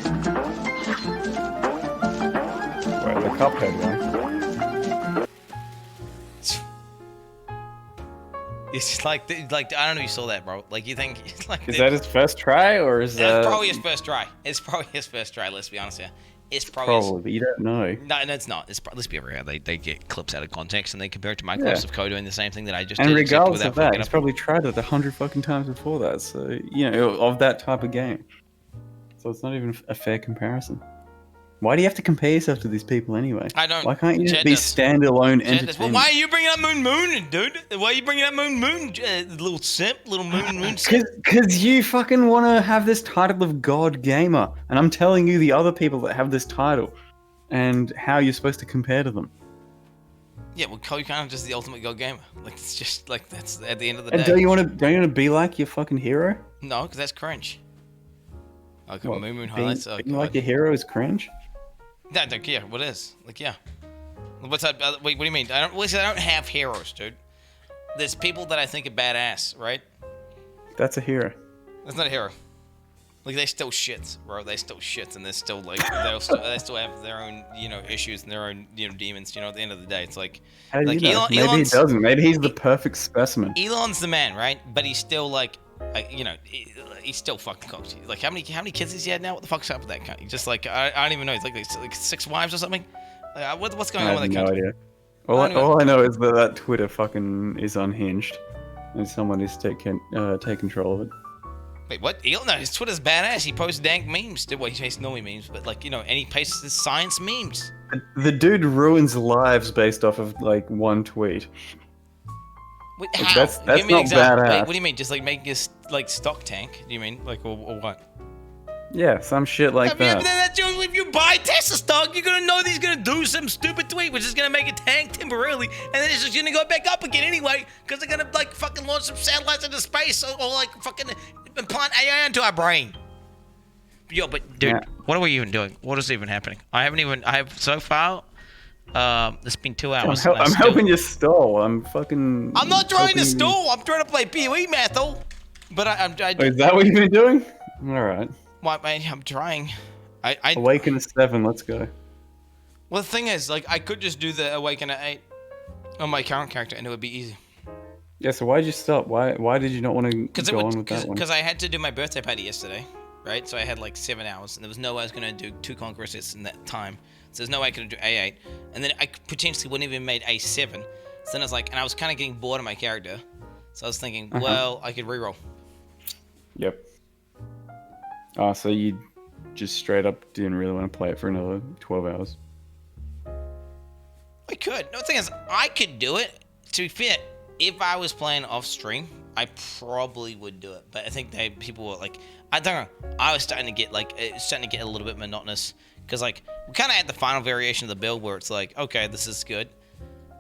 Wait, the Cuphead one. It's just like I don't know if you saw that, bro. Like you think it's like is that his first try or is that? It's probably his first try. It's probably his first try. Let's be honest here. It's probably. Probably, but you don't know. No, it's not. Let's be real. They get clips out of context and they compare it to Microsoft of code doing the same thing that I just And did. except regardless without of that, fucking he's up. probably tried it 100 fucking times before that. So, of that type of game. So it's not even a fair comparison. Why do you have to compare yourself to these people anyway? I don't. Why can't you just Chad be does. standalone Chad does. Well, entertainment? why are you bringing up Moon, dude? Why are you bringing up Moon, little simp, little Moon simp? Because you fucking want to have this title of God Gamer. And I'm telling you the other people that have this title and how you're supposed to compare to them. Yeah, well, Cody kind of just the ultimate god gamer. Like, it's just like that's at the end of the And day. don't you want to be like your fucking hero? No, because that's cringe. Like What, Moon being highlights. Oh, being like God. your hero is cringe? Yeah, what is? Like, yeah. What's that? Wait, what do you mean? I don't have heroes, dude. There's people that I think are badass, right? That's a hero. That's not a hero. Like, they still shits, bro. They still shits, and they're still like they still have their own issues and their own demons. At the end of the day, it's like How do like you know? Maybe he Elon's doesn't. Maybe he's the perfect specimen. Elon's the man, right? But he's still like he's still fucking cooked. Like how many kids has he had now? What the fuck's up with that guy? He's just like I don't even know. He's like 6 wives or something. Like, what's going I on have with that no cunt? idea. I don't know. All I know is that Twitter fucking is unhinged, and someone needs to take control of it. Wait, what? No, his Twitter's badass. He posts dank memes. Well, he posts normally memes, but and he posts his science memes. The dude ruins lives based off of like one tweet. Wait, Like, how? that's Give me an not example. Wait, badass. what do you mean? Just like making his stock tank? Do you mean or what? Yeah, some shit like I mean, that. that's if you buy Tesla stock, you're gonna know that he's gonna do some stupid tweet, which is gonna make it tank temporarily, and then it's just gonna go back up again anyway, because they're gonna like fucking launch some satellites into space or like fucking implant AI into our brain. Yo, but dude, Yeah. what are we even doing? What is even happening? I have so far. It's been 2 hours. I'm helping you stall. I'm fucking. I'm not trying to helping you- stall. I'm trying to play PoE, Mathil. But Oh, is that what you've been doing? All right. What, man? I'm trying. Awaken at 7. Let's go. Well, the thing is, like, I could just do the Awaken at 8 on my current character, and it would be easy. Yeah. So why did you stop? Why did you not want to go on with that one? Because I had to do my birthday party yesterday, right? So I had like 7 hours, and there was no way I was gonna do 2 conquests in that time. So there's no way I could do A8, and then I potentially wouldn't even made A7. So then I was like, and I was kind of getting bored of my character, so I was thinking, well, I could reroll. Yep. So you just straight up didn't really want to play it for another 12 hours. I could. No, the thing is, I could do it. To be fair, if I was playing off stream, I probably would do it. But I think people were like, I don't know. I was starting to get a little bit monotonous because like we kind of had the final variation of the build where it's like, okay, this is good,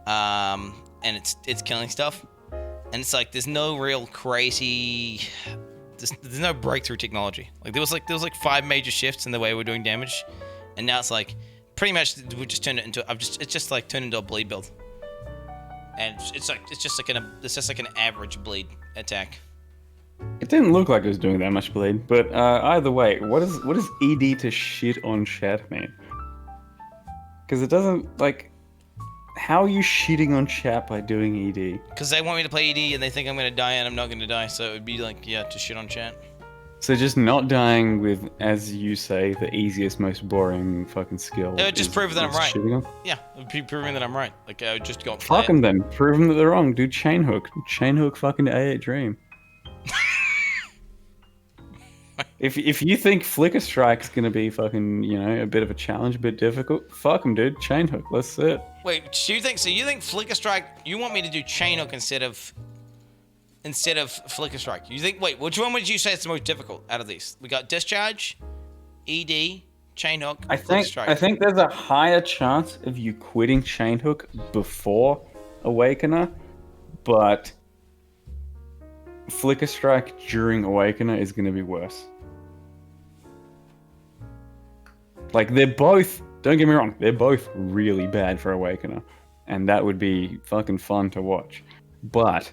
and it's killing stuff, and it's like there's no real crazy. There's no breakthrough technology. Like there was like 5 major shifts in the way we're doing damage, and now it's like pretty much we just turned it into it's just like turned into a bleed build, and it's just like an average bleed attack. It didn't look like it was doing that much bleed, but either way, what does ED to shit on chat mean? Because it doesn't like. How are you shitting on chat by doing ED? Because they want me to play ED and they think I'm gonna die and I'm not gonna die, so it would be like, yeah, to shit on chat. So just not dying with, as you say, the easiest, most boring fucking skill. It would just prove that I'm is right. shitting on? Yeah, it would be proving that I'm right. Like I would just go. Fuck them then. Prove them that they're wrong. Do chain hook. Chain hook fucking A8 Dream. If you think Flicker Strike's gonna be fucking, a bit of a challenge, a bit difficult, fuck them, dude. Chain hook. Let's see it. Wait, you think Flicker Strike? You want me to do chain hook instead of Flicker Strike? You think? Wait, which one would you say is the most difficult out of these? We got discharge, ED, chain hook, Flicker Strike. I think there's a higher chance of you quitting chain hook before Awakener, but Flicker Strike during Awakener is going to be worse. Like, they're both, don't get me wrong, they're both really bad for Awakener, and that would be fucking fun to watch. But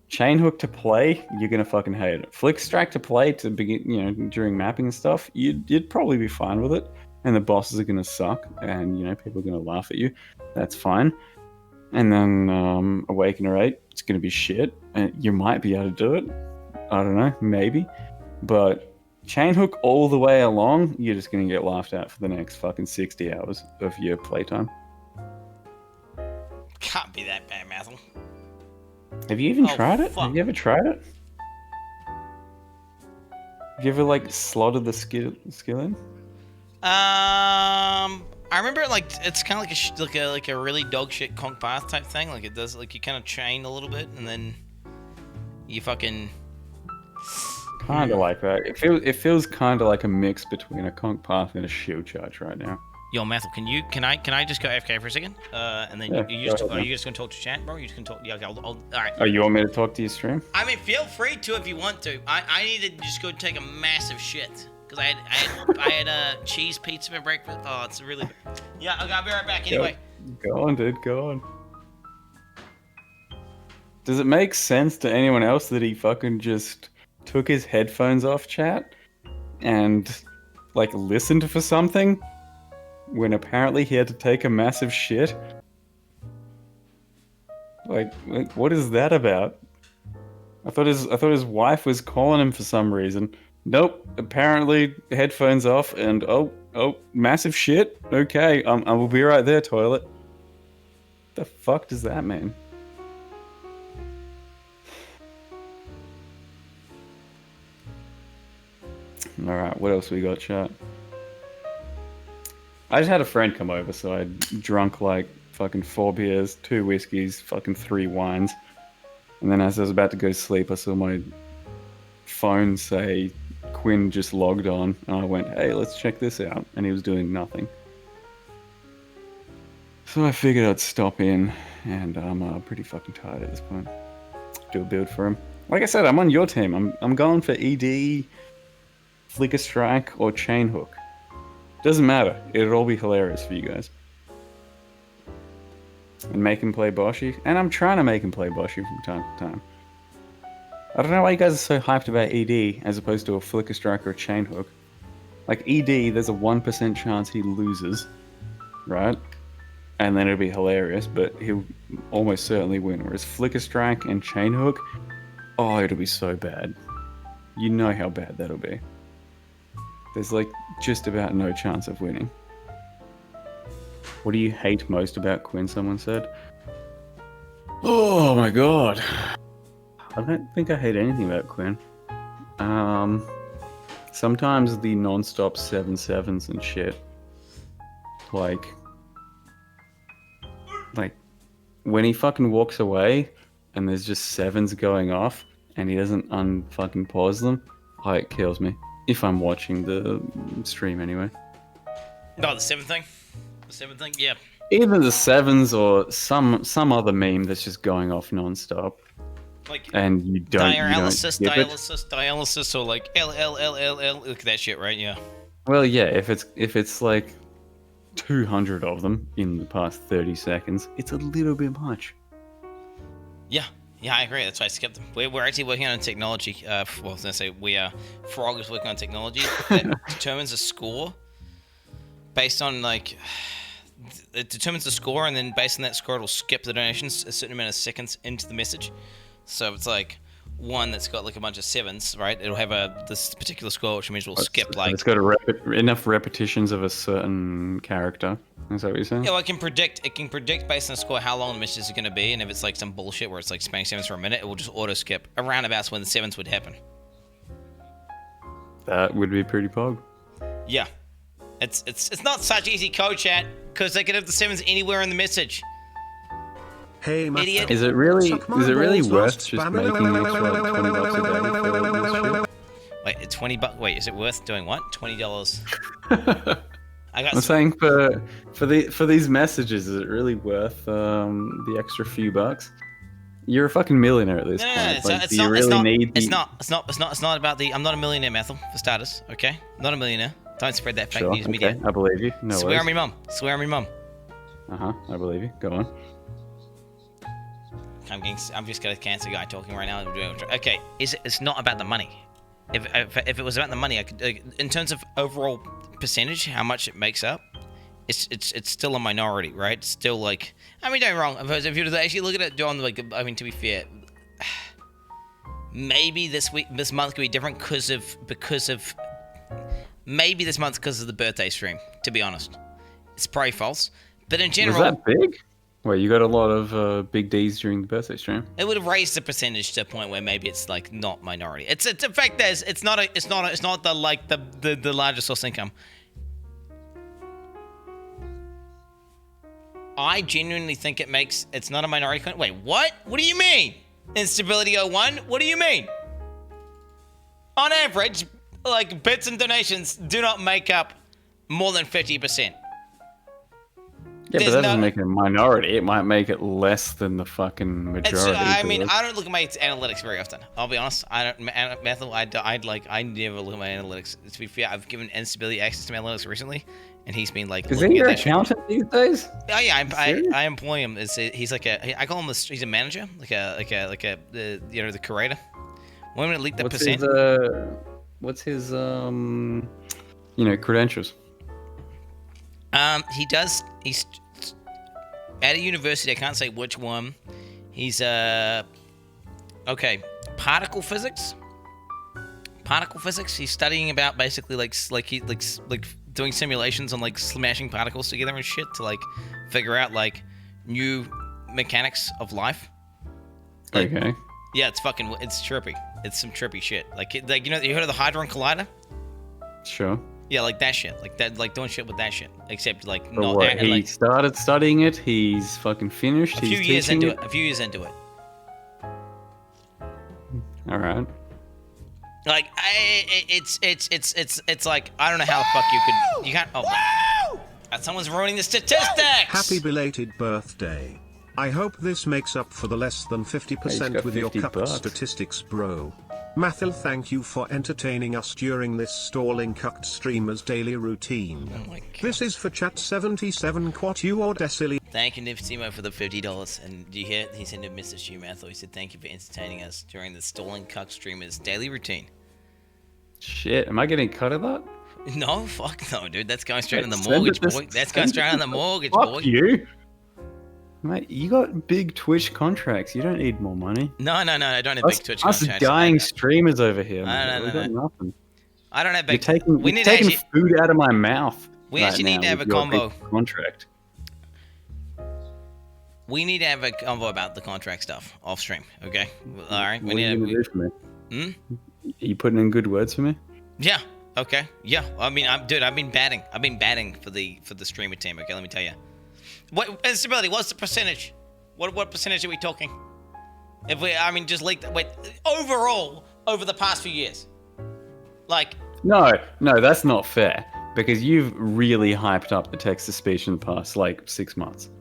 chain hook to play, you're going to fucking hate it. Flick Strike to play to begin, during mapping and stuff, you'd probably be fine with it, and the bosses are going to suck, and, people are going to laugh at you. That's fine. And then Awakener 8, it's going to be shit. And you might be able to do it. I don't know, maybe. But chain hook all the way along, you're just gonna get laughed at for the next fucking 60 hours of your playtime. Can't be that bad, Mathil. Have you even Oh, tried it? fuck. Have you ever tried it? Have you ever like slotted the skill in? I remember like it's kind of like a really dog shit conk path type thing. Like it does, like you kind of chain a little bit and then you fucking. Kind of like that. It feels kind of like a mix between a conk path and a shield charge right now. Yo, Mathil, can I just go AFK for a second? And then Yeah, you go just ahead, are man. you just gonna talk to chat, bro? You just gonna talk? Yeah, okay, all right. Oh, you want me to talk to your stream? I mean, feel free to if you want to. I need to just go take a massive shit because I had cheese pizza for breakfast. Oh, it's really. Yeah, okay, I'll be right back. Anyway. Go on, dude. Go on. Does it make sense to anyone else that he fucking just took his headphones off, chat, and like listened for something when apparently he had to take a massive shit? Like what is that about? I thought his wife was calling him for some reason. Nope. Apparently headphones off and oh massive shit. Okay, I will be right there, toilet. The fuck does that mean? All right, what else we got, chat? I just had a friend come over, so I drunk like fucking 4 beers, 2 whiskeys, fucking 3 wines. And then as I was about to go to sleep, I saw my phone say Quin just logged on. And I went, hey, let's check this out. And he was doing nothing. So I figured I'd stop in, and I'm pretty fucking tired at this point. Do a build for him. Like I said, I'm on your team. I'm going for ED, Flicker Strike, or Chain Hook. Doesn't matter. It'll all be hilarious for you guys. And make him play Boshi. And I'm trying to make him play Boshi from time to time. I don't know why you guys are so hyped about ED as opposed to a Flicker Strike or a Chain Hook. Like ED, there's a 1% chance he loses, right? And then it'll be hilarious, but he'll almost certainly win. Whereas Flicker Strike and Chain Hook, oh, it'll be so bad. You know how bad that'll be. There's like just about no chance of winning. What do you hate most about Quin, someone said? Oh my god. I don't think I hate anything about Quin. Sometimes the non-stop 7/7s and shit. Like when he fucking walks away and there's just 7s going off and he doesn't unfucking pause them, it kills me. If I'm watching the stream anyway. No, the 7th thing. The 7th thing, yeah. Either the 7s or some other meme that's just going off non-stop. Like And you don't dialysis, skip it. dialysis, or like L. Look at that shit, right? Yeah. Well, yeah, if it's like 200 of them in the past 30 seconds, it's a little bit much. Yeah, I agree. That's why I skipped them. We're actually working on technology. Well, I was gonna say Frog is working on technology that determines a score based on it determines the score, and then based on that score, it'll skip the donations a certain amount of seconds into the message. So it's like one that's got like a bunch of 7s, right? It'll have this particular score, which means we'll skip like. It's got enough repetitions of a certain character. Is that what you're saying? Yeah, well, it can predict based on the score how long the message is going to be, and if it's like some bullshit where it's like spamming 7s for a minute, it will just auto skip around about when the 7s would happen. That would be pretty pog. Yeah, it's not such easy code, chat, because they could have the 7s anywhere in the message. Hey, Mathil. Idiot. Is it really Suck my balls, worth not just spam making it. this like $20 a day for this shit? Wait, $20. Wait, is it worth doing what? $20. I got I'm some, saying for these messages, is it really worth the extra few bucks? You're a fucking millionaire at this No, point. Like, it's do you not. really It's need not. It's not about the. I'm not a millionaire, Mathil, for starters. Okay, I'm not a millionaire. Don't spread that fake Sure, news media. okay, I believe you. No Swear on worries. me, mum. Swear on me, mum. I believe you. Go on. I'm just got a cancer guy talking right now. Okay, it's not about the money. If it was about the money, I could, in terms of overall percentage, how much it makes up, it's still a minority, right? It's still like, I mean, don't get me wrong. If you actually look at it, John, like, I mean, to be fair, maybe this month could be different because of Maybe this month because of the birthday stream, to be honest. It's probably false. But in Was general, that big? Wait, you got a lot of big D's during the birthday stream. it would have raised the percentage to a point where maybe it's like not minority. It's in fact it's not the largest source of income. I genuinely think it's not a minority. Wait, what? What do you mean? Instability 01? What do you mean? On average, like bits and donations do not make up more than 50%. Yeah, but that doesn't make it a minority. It might make it less than the fucking majority. I mean, I don't look at my analytics very often. I'll be honest. I don't. Mathil, I never look at my analytics. To be fair, I've given Instability access to my analytics recently, and he's been like. Is he your accountant these days? Oh yeah, I employ him. He's like I call him he's a manager, the curator. When we leak the percent. What's his credentials? He's at a university. I can't say which one. He's particle physics. He's studying about basically like doing simulations on like smashing particles together and shit to like figure out like new mechanics of life. Okay. Yeah, it's trippy. It's some trippy shit. Like you heard of the Hadron Collider? Sure. Yeah, like that shit. Like that, like doing shit with that shit. Except like not. What, he started studying it. He's fucking finished. A few years into it. All right. Like it's like I don't know how the fuck you can't. Oh, someone's ruining the statistics. Happy belated birthday. I hope this makes up for the less than 50% with your cucked statistics, bro. Mathil, thank you for entertaining us during this stalling cucked streamer's daily routine. Oh my God. This is for chat 77 quat you or decily. Thank you, Nifsimo, for the $50. And do you hear? He sent a message to you, Mathil. He said, thank you for entertaining us during the stalling cucked streamer's daily routine. Shit, am I getting cut of that? No, fuck no, dude. That's going straight on the mortgage, boy. That's going straight on the mortgage, boy. Fuck you. Mate, you got big Twitch contracts. You don't need more money. No, I don't have big Twitch contracts. Us dying streamers over here. No. Got nothing. I don't have big. You're taking food out of my mouth. We actually need to have a combo. Contract. We need to have a convo about the contract stuff off stream, okay? All right. What are you gonna do for me? Are you putting in good words for me? Yeah. Okay. Yeah. I mean, I've been batting. I've been batting for the streamer team. Okay, let me tell you. What instability? What's the percentage? What percentage are we talking? Just like wait, overall over the past few years, like. No, that's not fair because you've really hyped up the text-to-speech in the past like 6 months.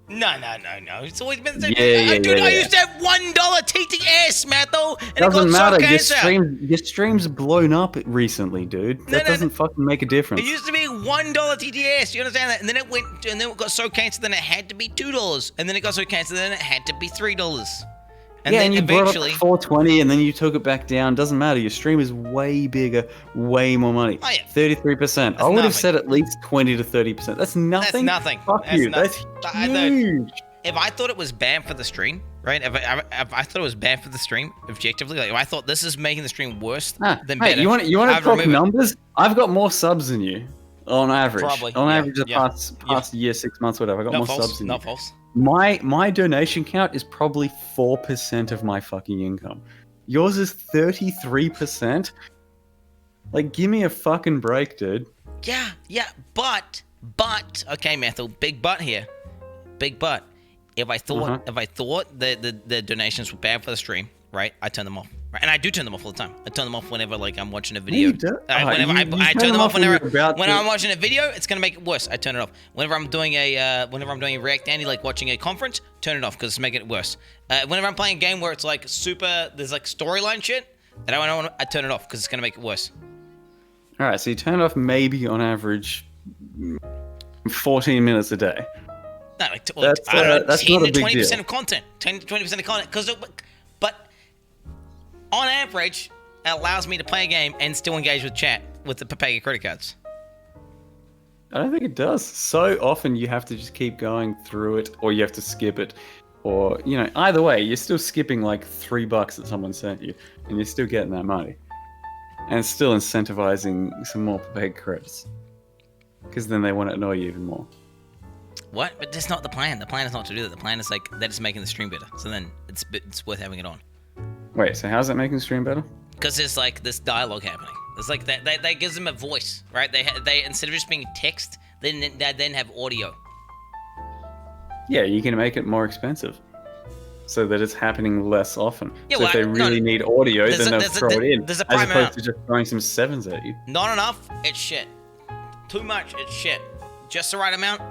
No. It's always been the same. Yeah. I used to have $1 TTS, Mathil, and doesn't it matter. got Your stream's blown up recently, dude. That doesn't fucking make a difference. It used to be $1 TTS. You understand that? And then it got so canceled, then it had to be $2, and then it got so canceled, then it had to be $3. And then you eventually brought up $4.20, and then you took it back down. Doesn't matter. Your stream is way bigger, way more money. Oh, yeah. 33%. I would have said at least 20 to 30%. That's nothing. That's nothing. Fuck you. That's huge. If I thought it was bad for the stream, right? If I thought it was bad for the stream, objectively, like if I thought this is making the stream worse than better. You want to talk numbers? I've got more subs than you on average. Probably. On average, the past year, 6 months, whatever. I got more subs than you. Not false. My donation count is probably 4% of my fucking income. Yours is 33%. Like, give me a fucking break, dude. Yeah, but okay, Mathil, big but here, big but. If I thought the donations were bad for the stream, right? I turn them off. Right? And I do turn them off all the time. I turn them off whenever like I'm watching a video. I turn them off when I'm watching a video. It's gonna make it worse. I turn it off. Whenever I'm doing a React Andy, like watching a conference, turn it off because it's making it worse. Whenever I'm playing a game where it's like there's like storyline shit that I turn it off because it's gonna make it worse. All right, so you turn it off maybe on average 14 minutes a day. No, like, I don't know, that's 10 not a to big 20% deal. of content. 10 to 20% of content. But on average, it allows me to play a game and still engage with chat with the Papaya credit cards. I don't think it does. So often you have to just keep going through it, or you have to skip it, or either way, you're still skipping like $3 that someone sent you, and you're still getting that money. and it's still incentivizing some more paid credits. Because then they want to annoy you even more. What? But that's not the plan. The plan is not to do that. The plan is like that is making the stream better. So then it's worth having it on. Wait, so how's that making the stream better? Because there's like this dialogue happening. It's like that gives them a voice, right? They instead of just being text, they then have audio. Yeah, you can make it more expensive. So that it's happening less often. Yeah, so well, if they really need audio, then they'll throw it in. There's a as prime opposed amount. to just throwing some 7s at you. Not enough, it's shit. Too much, it's shit. Just the right amount,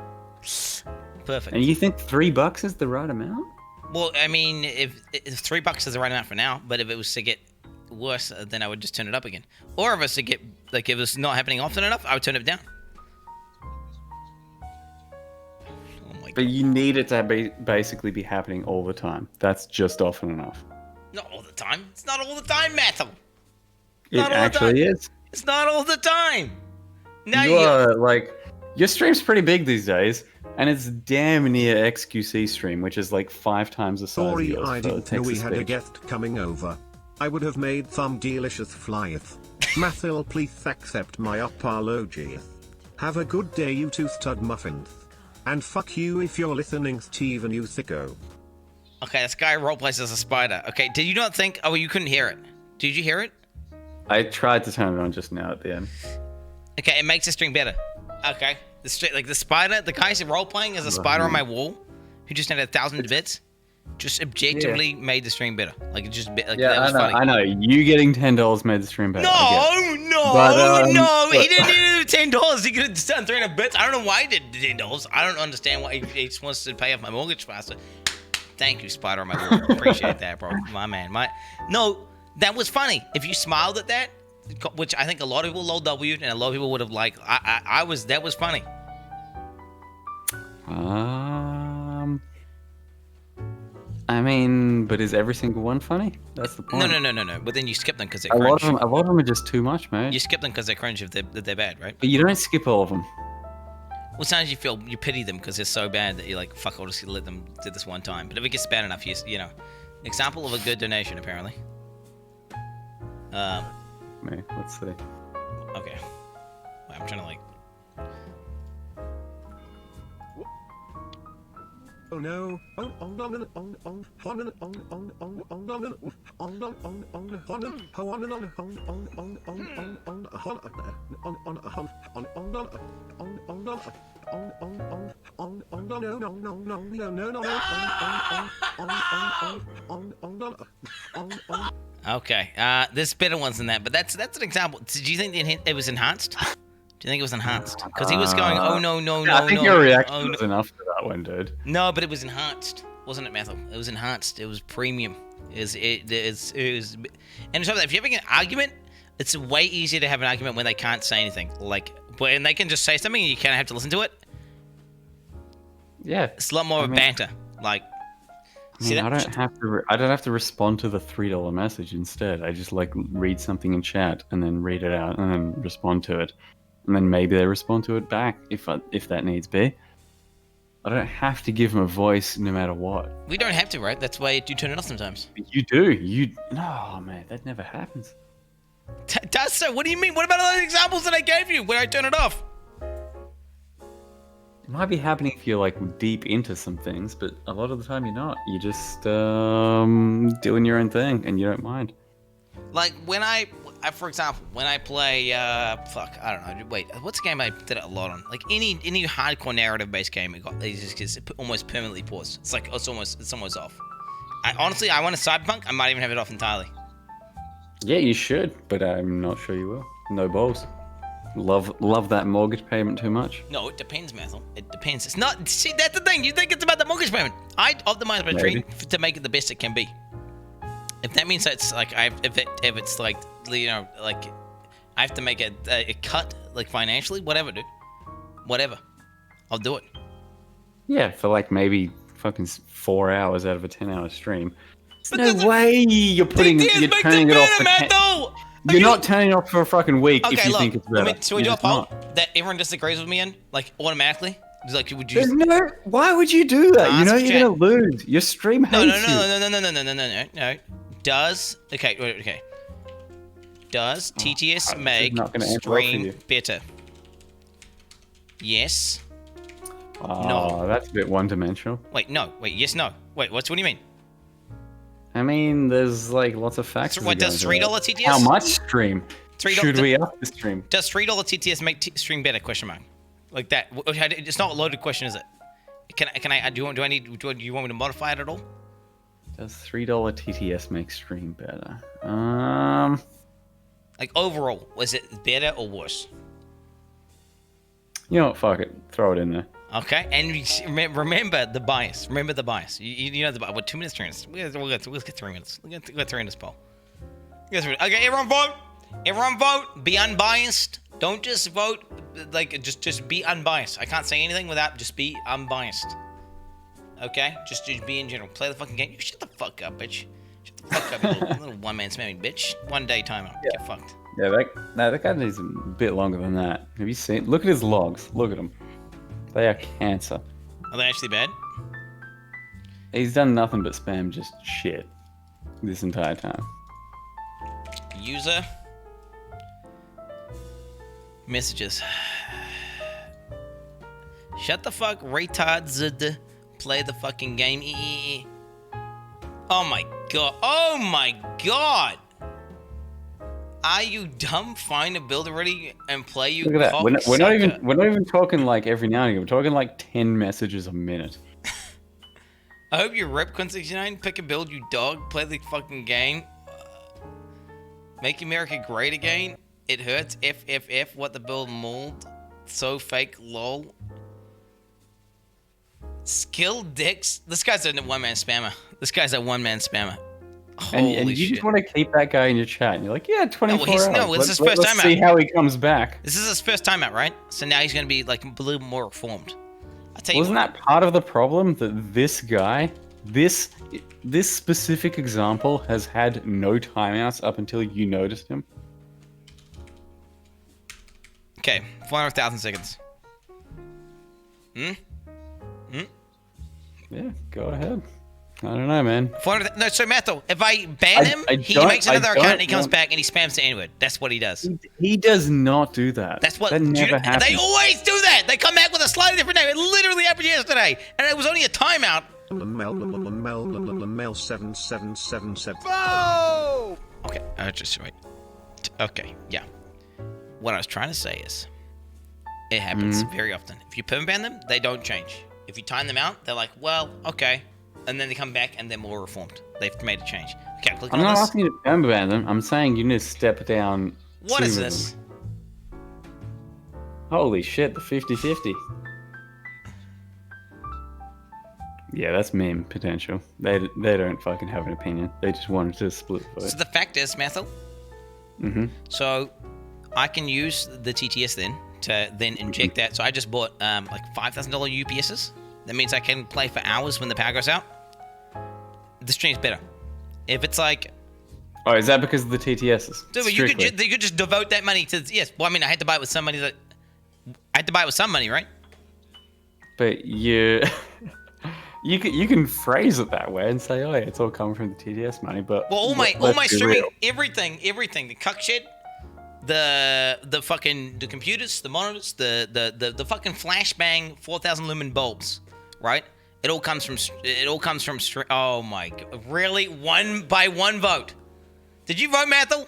perfect. And you think $3 is the right amount? Well, I mean, if $3 is the right amount for now, but if it was to get worse, then I would just turn it up again. Or if it was to get, like, if it's not happening often enough, I would turn it down. Oh my God. But you need it to basically be happening all the time. That's just often enough. Not all the time. It's not all the time, Mathil. It actually is. It's not all the time. Now You are, like, your stream's pretty big these days, and it's damn near XQC stream, which is like 5 times the size of Sorry, yours I for didn't know we had a text-to-speech. guest coming over. I would have made thumb delicious flyeth. Mathil, please accept my apologieth. Have a good day, you tooth-tud muffins. And fuck you if you're listening, Steven, you thicko. Okay, this guy roleplays as a spider. Okay, did you not think... Oh, you couldn't hear it. Did you hear it? I tried to turn it on just now at the end. Okay, it makes the stream better. Okay. The spider, the guy's role-playing as a spider on my wall, who just had 1,000 bits, just objectively made the stream better. Like, it just... Like, Yeah, that was funny. I know. You getting $10 made the stream better. I get it. No, But, no. He look- didn't do $10. He could have just done 300 bits. I don't know why he did $10. I don't understand why he just wants to pay off my mortgage faster. Thank you, Spider on my wall. Appreciate that, bro. My man. No, that was funny. If you smiled at that, which I think a lot of people low W'd and a lot of people would have liked, that was funny. I mean, but is every single one funny? That's the point. No. But then you skip them because they're A lot cringe. of them are just too much, mate. You skip them because they're cringe if they're bad, right? But you don't skip all of them. Well, sometimes you pity them because they're so bad that you're like, fuck, I'll just let them do this one time. But if it gets bad enough, you know. Example of a good donation, apparently. Mate, let's see. Okay. I'm trying to like... Oh no. Okay, there's better ones than that, but that's an example. Did you think it was enhanced? Do you think it was enhanced? Because he was going, oh no, I think no. your reaction Oh, was enough for that one, dude. no, but it was enhanced, wasn't it, Mathil? It was enhanced. It was premium. It was, and on top of that, if you have an argument, it's way easier to have an argument when they can't say anything. Like, when they can just say something and you kind of have to listen to it. Yeah. It's a lot more of banter. Like, see I that? don't have to respond to the $3 message instead. I just like read something in chat and then read it out and then respond to it. And then maybe they respond to it back if that needs be. I don't have to give them a voice no matter what. We don't have to, right? That's why you do turn it off sometimes. You do. No, man, that never happens. Does so? What do you mean? What about all the examples that I gave you where I turn it off? It might be happening if you're like deep into some things, but a lot of the time you're not. You're just doing your own thing and you don't mind. Like when for example, when I play, I don't know. Wait, what's a game I did it a lot on? Like any hardcore narrative-based game, it just gets almost permanently paused. It's like it's almost off. I want to Cyberpunk. I might even have it off entirely. Yeah, you should, but I'm not sure you will. No balls. Love that mortgage payment too much. No, it depends, Mathil. It depends. It's not. See, that's the thing. You think it's about the mortgage payment? I optimize my stream to make it the best it can be. If that means that it's like if it's like, you know, like I have to make a cut like financially, whatever, dude. Whatever, I'll do it. Yeah, for like maybe fucking 4 hours out of a 10-hour stream. Because No way you're turning it off for You're not turning it off for a fucking week if you think it's better. Should we do a You're poll not. that everyone disagrees with me in, like automatically? It's like, would you? Why would you do that? You Ask know you're chat. gonna lose. Your stream hates you. No. Does Does TTS this is make not gonna end well for stream you. better? Yes. Oh, No. that's a bit one-dimensional. Wait, no. Wait, yes, no. Wait, what do you mean? I mean, there's like lots of factors. What that does go into $3 that. TTS? How much stream? $3 Should we up the stream? Does $3 TTS make stream better? Question mark. Like that. It's not a loaded question, is it? Can I? Do you want me to modify it at all? Does $3 TTS make stream better? Like overall, was it better or worse? You know what? Fuck it. Throw it in there. Okay, and remember the bias. Remember the bias. You know the bias. What, 2 minutes, 3 minutes? We'll get 3 minutes. We'll get 3 minutes, Paul. Okay, everyone vote. Everyone vote. Be unbiased. Don't just vote. Like just be unbiased. I can't say anything without just be unbiased. Okay, just be in general. Play the fucking game. You shut the fuck up, bitch. Shut the fuck up, you little one-man spamming bitch. 1 day timeout. Yeah. Get fucked. Yeah, that guy needs a bit longer than that. Have you seen? Look at his logs. Look at them. They are cancer. Are they actually bad? He's done nothing but spam just shit this entire time. User messages. Shut the fuck, retards. Play the fucking game. Oh my god. Oh my god. Are you dumb? Find a build already and play, you Look at that. cocksucker. We're not even talking like every now and again. We're talking like 10 messages a minute. I hope you rep Quin69. Pick a build, you dog. Play the fucking game. Make America great again. It hurts. FFF. What the build mold. So fake. Lol. Skill dicks. This guy's a one-man spammer. Holy And you shit. just want to keep that guy in your chat. And you're like, yeah, 24 hours. this is his first time Let's see out. how he comes back. This is his first time out, right? So now he's going to be like a little more reformed. I tell you Wasn't what. that part of the problem that this guy, this specific example has had no timeouts up until you noticed him? Okay, 400,000 seconds. Yeah, go ahead. I don't know, man. 400. No, so Mathil, if I ban him, he makes another account and he comes back and he spams the N-word. That's what he does. He does not do that. That's what that never happens. They always do that. They come back with a slightly different name. It literally happened yesterday, and it was only a timeout. Mel 7777. Oh! Okay, just wait. Okay, yeah. What I was trying to say is, it happens very often. If you permaban them, they don't change. If you time them out, they're like, well, okay, and then they come back and they're more reformed. They've made a change. Okay, click I'm on not this. asking you to permaban them. I'm saying you need to step down. What is two of this? them. Holy shit, the 50-50. Yeah, that's meme potential. They don't fucking have an opinion. They just wanted to split vote. So the fact is, Mathil, so I can use the TTS then to then inject that. So I just bought like $5,000 UPSs. That means I can play for hours when the power goes out. The stream's better. If it's like, Oh, is that because of the TTSs? dude, you could just devote that money to, yes. Well, I mean, I had to buy it with some money right? But you can phrase it that way and say, oh, yeah, it's all coming from the TTS money. But Well, all my let's be streaming, real. everything, the cuck shit, the fucking the computers, the monitors, the fucking flashbang 4,000 lumen bulbs, right? It all comes from oh my god, really? One by one vote. Did you vote, Mathil?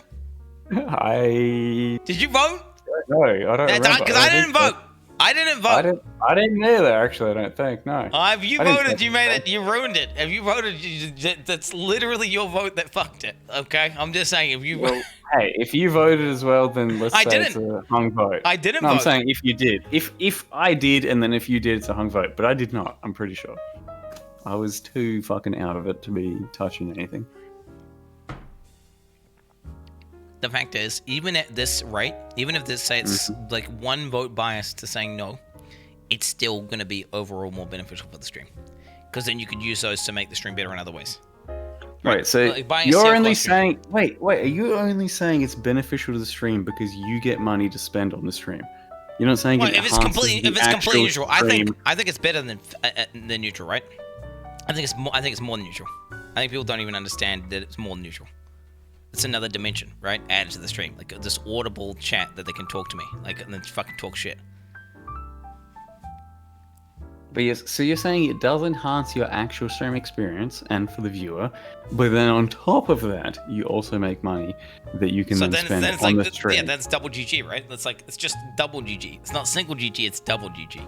Did you vote? No, I don't remember. Because I didn't vote. I didn't vote. I didn't either, actually, I don't think, no. If you I didn't voted, think you so. made it. You ruined it. If you voted, that's literally your vote that fucked it. Okay, I'm just saying. If you, Well, hey, if you voted as well, then let's I say it's didn't. a hung vote. I didn't No, I'm vote. saying if you did. If I did, and then if you did, it's a hung vote. But I did not, I'm pretty sure. I was too fucking out of it to be touching anything. the fact is, even at this rate, even if this say it's like one vote bias to saying no, it's still going to be overall more beneficial for the stream. Because then you could use those to make the stream better in other ways. Right, so Like buying a you're CF only plus saying... Wait, are you only saying it's beneficial to the stream because you get money to spend on the stream? You're not saying Well, it if it's enhances completely the actual neutral, I stream? think it's better than neutral, right? I think it's more than neutral. I think people don't even understand that it's more than neutral. it's another dimension, right? Added to the stream, like this audible chat that they can talk to me, like and then fucking talk shit. But yes, so you're saying it does enhance your actual stream experience and for the viewer, but then on top of that, you also make money that you can then spend it's on like, the stream. yeah, that's double GG, right? It's just double GG. It's not single GG, it's double GG.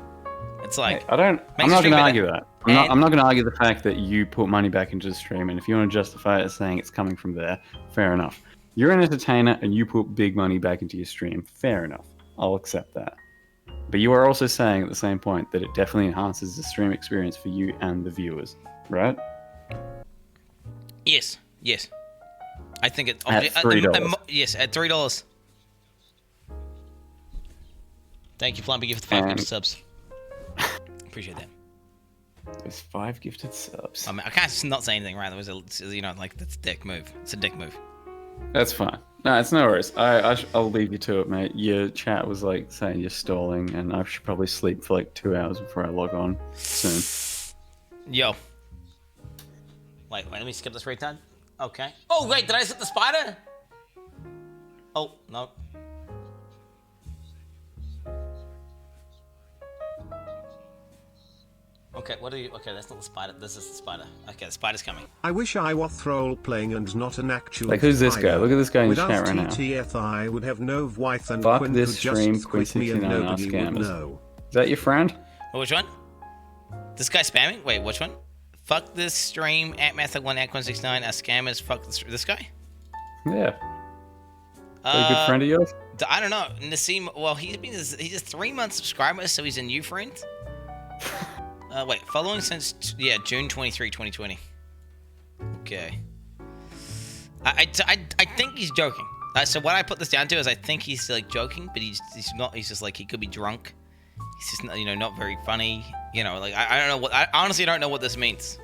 It's like I'm not going to argue that. I'm not going to argue the fact that you put money back into the stream, and if you want to justify it as saying it's coming from there, fair enough. You're an entertainer and you put big money back into your stream, fair enough. I'll accept that. But you are also saying at the same point that it definitely enhances the stream experience for you and the viewers, right? Yes. I think it at $3. Yes, at $3. Thank you, Flumpy, for the 5 gifted subs. Appreciate that. There's 5 gifted subs. I mean, I can't not say anything, right? There was that's a dick move. It's a dick move. That's fine. No, it's no worries. I'll leave you to it, mate. Your chat was like saying you're stalling, and I should probably sleep for like 2 hours before I log on soon. Yo. Wait, let me skip this retard. Okay. Oh, wait, did I hit the spider? Oh, no. Okay, what are you? Okay, that's not the spider. This is the spider. Okay, the spider's coming. I wish I was role-playing and not an actual Like, who's this guy? Look at this guy in the Without chat right now. TTF, I would have no wife and Fuck Quin this could stream, just quit me and Quin69 are nobody would scammers. know. Is that your friend? Oh, which one? This guy spamming? Wait, which one? Fuck this stream at Mathil1 at Quin69 are scammers. Fuck this guy? Yeah. Is that a good friend of yours? I don't know. Nassim. Well, he's a 3-month subscriber, so he's a new friend. Wait, following since June 23, 2020. Okay. I think he's joking. So what I put this down to is I think he's like joking, but he's not. He's just like he could be drunk. He's just not very funny. Like I don't know what. I honestly don't know what this means.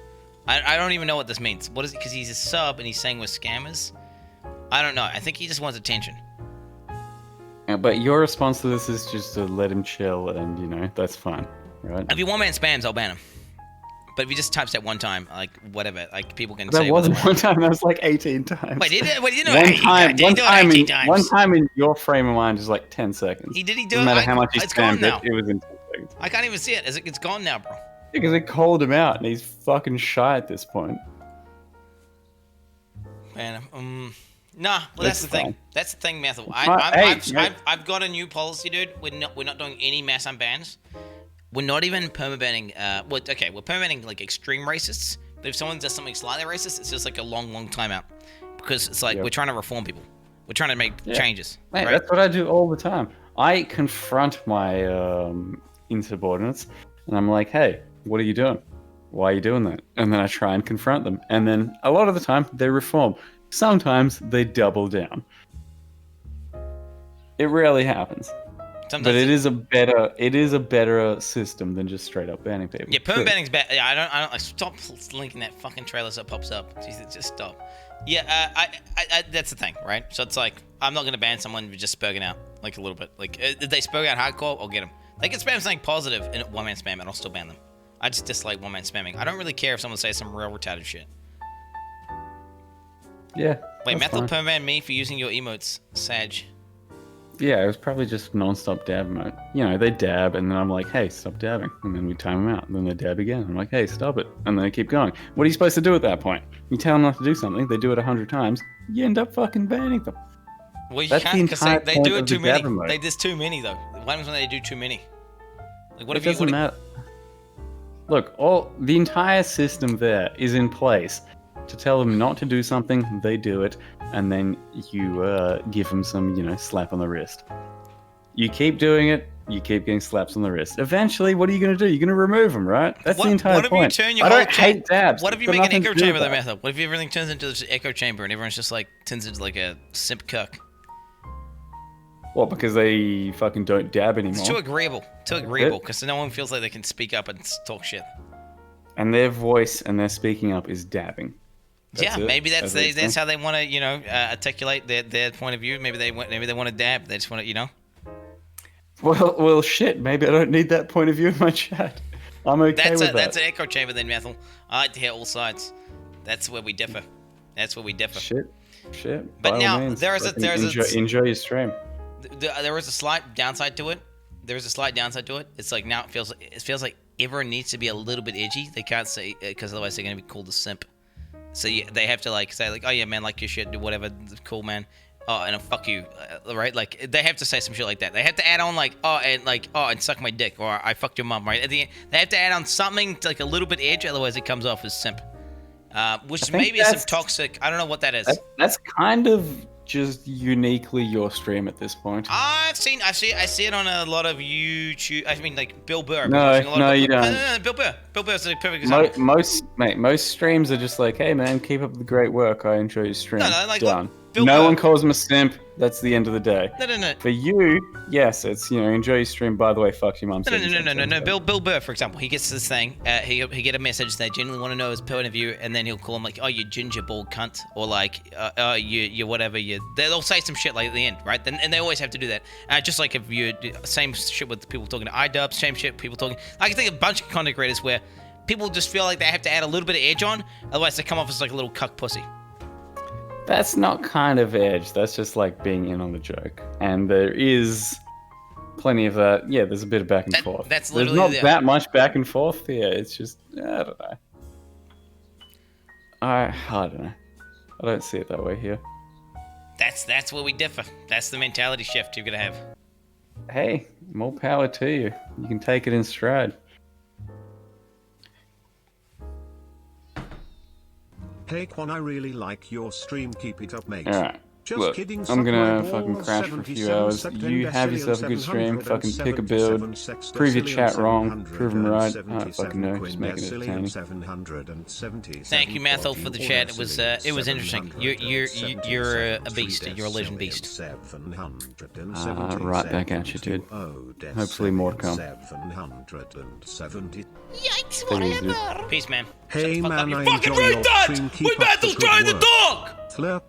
I don't even know what this means. What is it? Because he's a sub and he's saying we're scammers. I don't know. I think he just wants attention. Yeah, but your response to this is just to let him chill, and that's fine. Right. If he one-man spams, I'll ban him. But if he just types that one time, like whatever, like people can that say. That wasn't one time. That was like 18 times. Wait, did you know? One time in your frame of mind is like 10 seconds. He do it? Doesn't matter how much he spammed it. It was in 10 seconds. I can't even see it. It's gone now, bro. Because they called him out, and he's fucking shy at this point. Man, nah. Well, that's the thing. That's the thing, Mathil. I've got a new policy, dude. We're not doing any mass unbans. We're not even permabanning. We're permabanning like extreme racists. But if someone does something slightly racist, it's just like a long timeout. Because it's like we're trying to reform people. We're trying to make changes. Mate, right? That's what I do all the time. I confront my insubordinates, and I'm like, "Hey, what are you doing? Why are you doing that?" And then I try and confront them. And then a lot of the time, they reform. Sometimes they double down. It rarely happens. Sometimes but it is a better system than just straight up banning people. Yeah, permabanning's bad. Yeah, I don't stop linking that fucking trailer that pops up. Jesus, just stop. Yeah, I that's the thing, right? So it's like I'm not gonna ban someone for just spurging out like a little bit. Like if they spurg out hardcore, I'll get them. They can spam something positive in one-man spam, and I'll still ban them. I just dislike one-man spamming. I don't really care if someone says some real retarded shit. Yeah. Wait, Mathil permaban me for using your emotes, Sag. Yeah, it was probably just non-stop dab mode. They dab, and then I'm like, hey, stop dabbing. And then we time them out. And then they dab again. I'm like, hey, stop it. And then they keep going. What are you supposed to do at that point? You tell them not to do something, they do it 100 times, you end up fucking banning them. Well, you can't, because they do it too many. There's too many, though. What happens when they do too many? Like, what if it doesn't matter. Look, the entire system there is in place to tell them not to do something, they do it, and then you give them some, slap on the wrist. You keep doing it, you keep getting slaps on the wrist. Eventually, what are you going to do? You're going to remove them, right? That's the entire point. What if you turn your I don't hate dabs. What if you make an echo chamber, though, Mathil? What if everything turns into this echo chamber and everyone's just like, turns into like a simp cuck? Well, because they fucking don't dab anymore. It's too agreeable. Because no one feels like they can speak up and talk shit. And their voice and their speaking up is dabbing. Maybe that's how they want to, articulate their point of view. Maybe they want to dab. They just want to, Well, shit. Maybe I don't need that point of view in my chat. I'm okay with that. That's an echo chamber then, Mathil. I like to hear all sides. That's where we differ. Shit. Shit. But by all now, means, there's a- fucking there's a- enjoy your stream. There was a slight downside to it. It's like now it feels like everyone needs to be a little bit edgy. They can't say because otherwise they're gonna be called a simp. So they have to like say like, oh yeah, man, like your shit, do whatever, cool, man. Oh, and fuck you, right? Like they have to say some shit like that. They have to add on like, and suck my dick, or I fucked your mom, right? At the end, they have to add on something to, like a little bit edge, otherwise it comes off as simp. Which maybe is some toxic. I don't know what that is. That's kind of just uniquely your stream at this point. I see it on a lot of YouTube. I mean, like Bill Burr. No, you don't. No, Bill Burr. Bill Burr's a perfect example. Most streams are just like, hey man, keep up the great work. I enjoy your stream. No, like, done. Bill No Burr. one calls him a simp. That's the end of the day. No. For you, yes, it's enjoy your stream. By the way, fuck your mum. No. Bill Burr, for example, he gets this thing. He get a message they genuinely want to know his point of view, and then he'll call him like, "Oh, you ginger bald cunt," or like, you whatever you. They'll say some shit like at the end, right? And they always have to do that. Just like if you same shit with people talking to iDubbbz, same shit people talking. I can think of a bunch of content creators where people just feel like they have to add a little bit of edge on, otherwise they come off as like a little cuck pussy. That's not kind of edge. That's just like being in on the joke. And there is plenty of that. Yeah, there's a bit of back and forth. That's there's literally not that much back and forth here. It's just, I don't know. I don't know. I don't see it that way here. That's where we differ. That's the mentality shift you're gonna have. Hey, more power to you. You can take it in stride. Hey Quan, I really like your stream. Keep it up, mate. Alright. Just Look, kidding, I'm suck gonna my fucking balls, crash for a few 77 hours. September, You have yourself a good stream. Fucking pick a build. 777 Prove your chat wrong. 777 Prove them right. I don't 77 fucking know. Just Quin, make it Decillion entertaining. 777 Thank you, Mathil, for the chat. It was interesting. You're a 777 beast. You're a legend beast. 777 Right back at you, dude. Hopefully more to come. 770. Yikes! Whatever. Peace, man. Hey Shut the fuck up. man, You I fucking enjoy read your that! stream. When Keep up the Mathil's good trying the work. dog. Flip.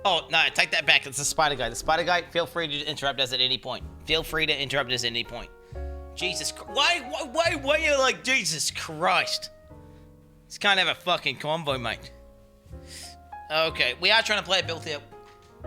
Oh no, take that back. It's the spider guy. The spider guy. Feel free to interrupt us at any point. Jesus, why are you like Jesus Christ? It's kind of a fucking convo, mate. Okay, we are trying to play a build here.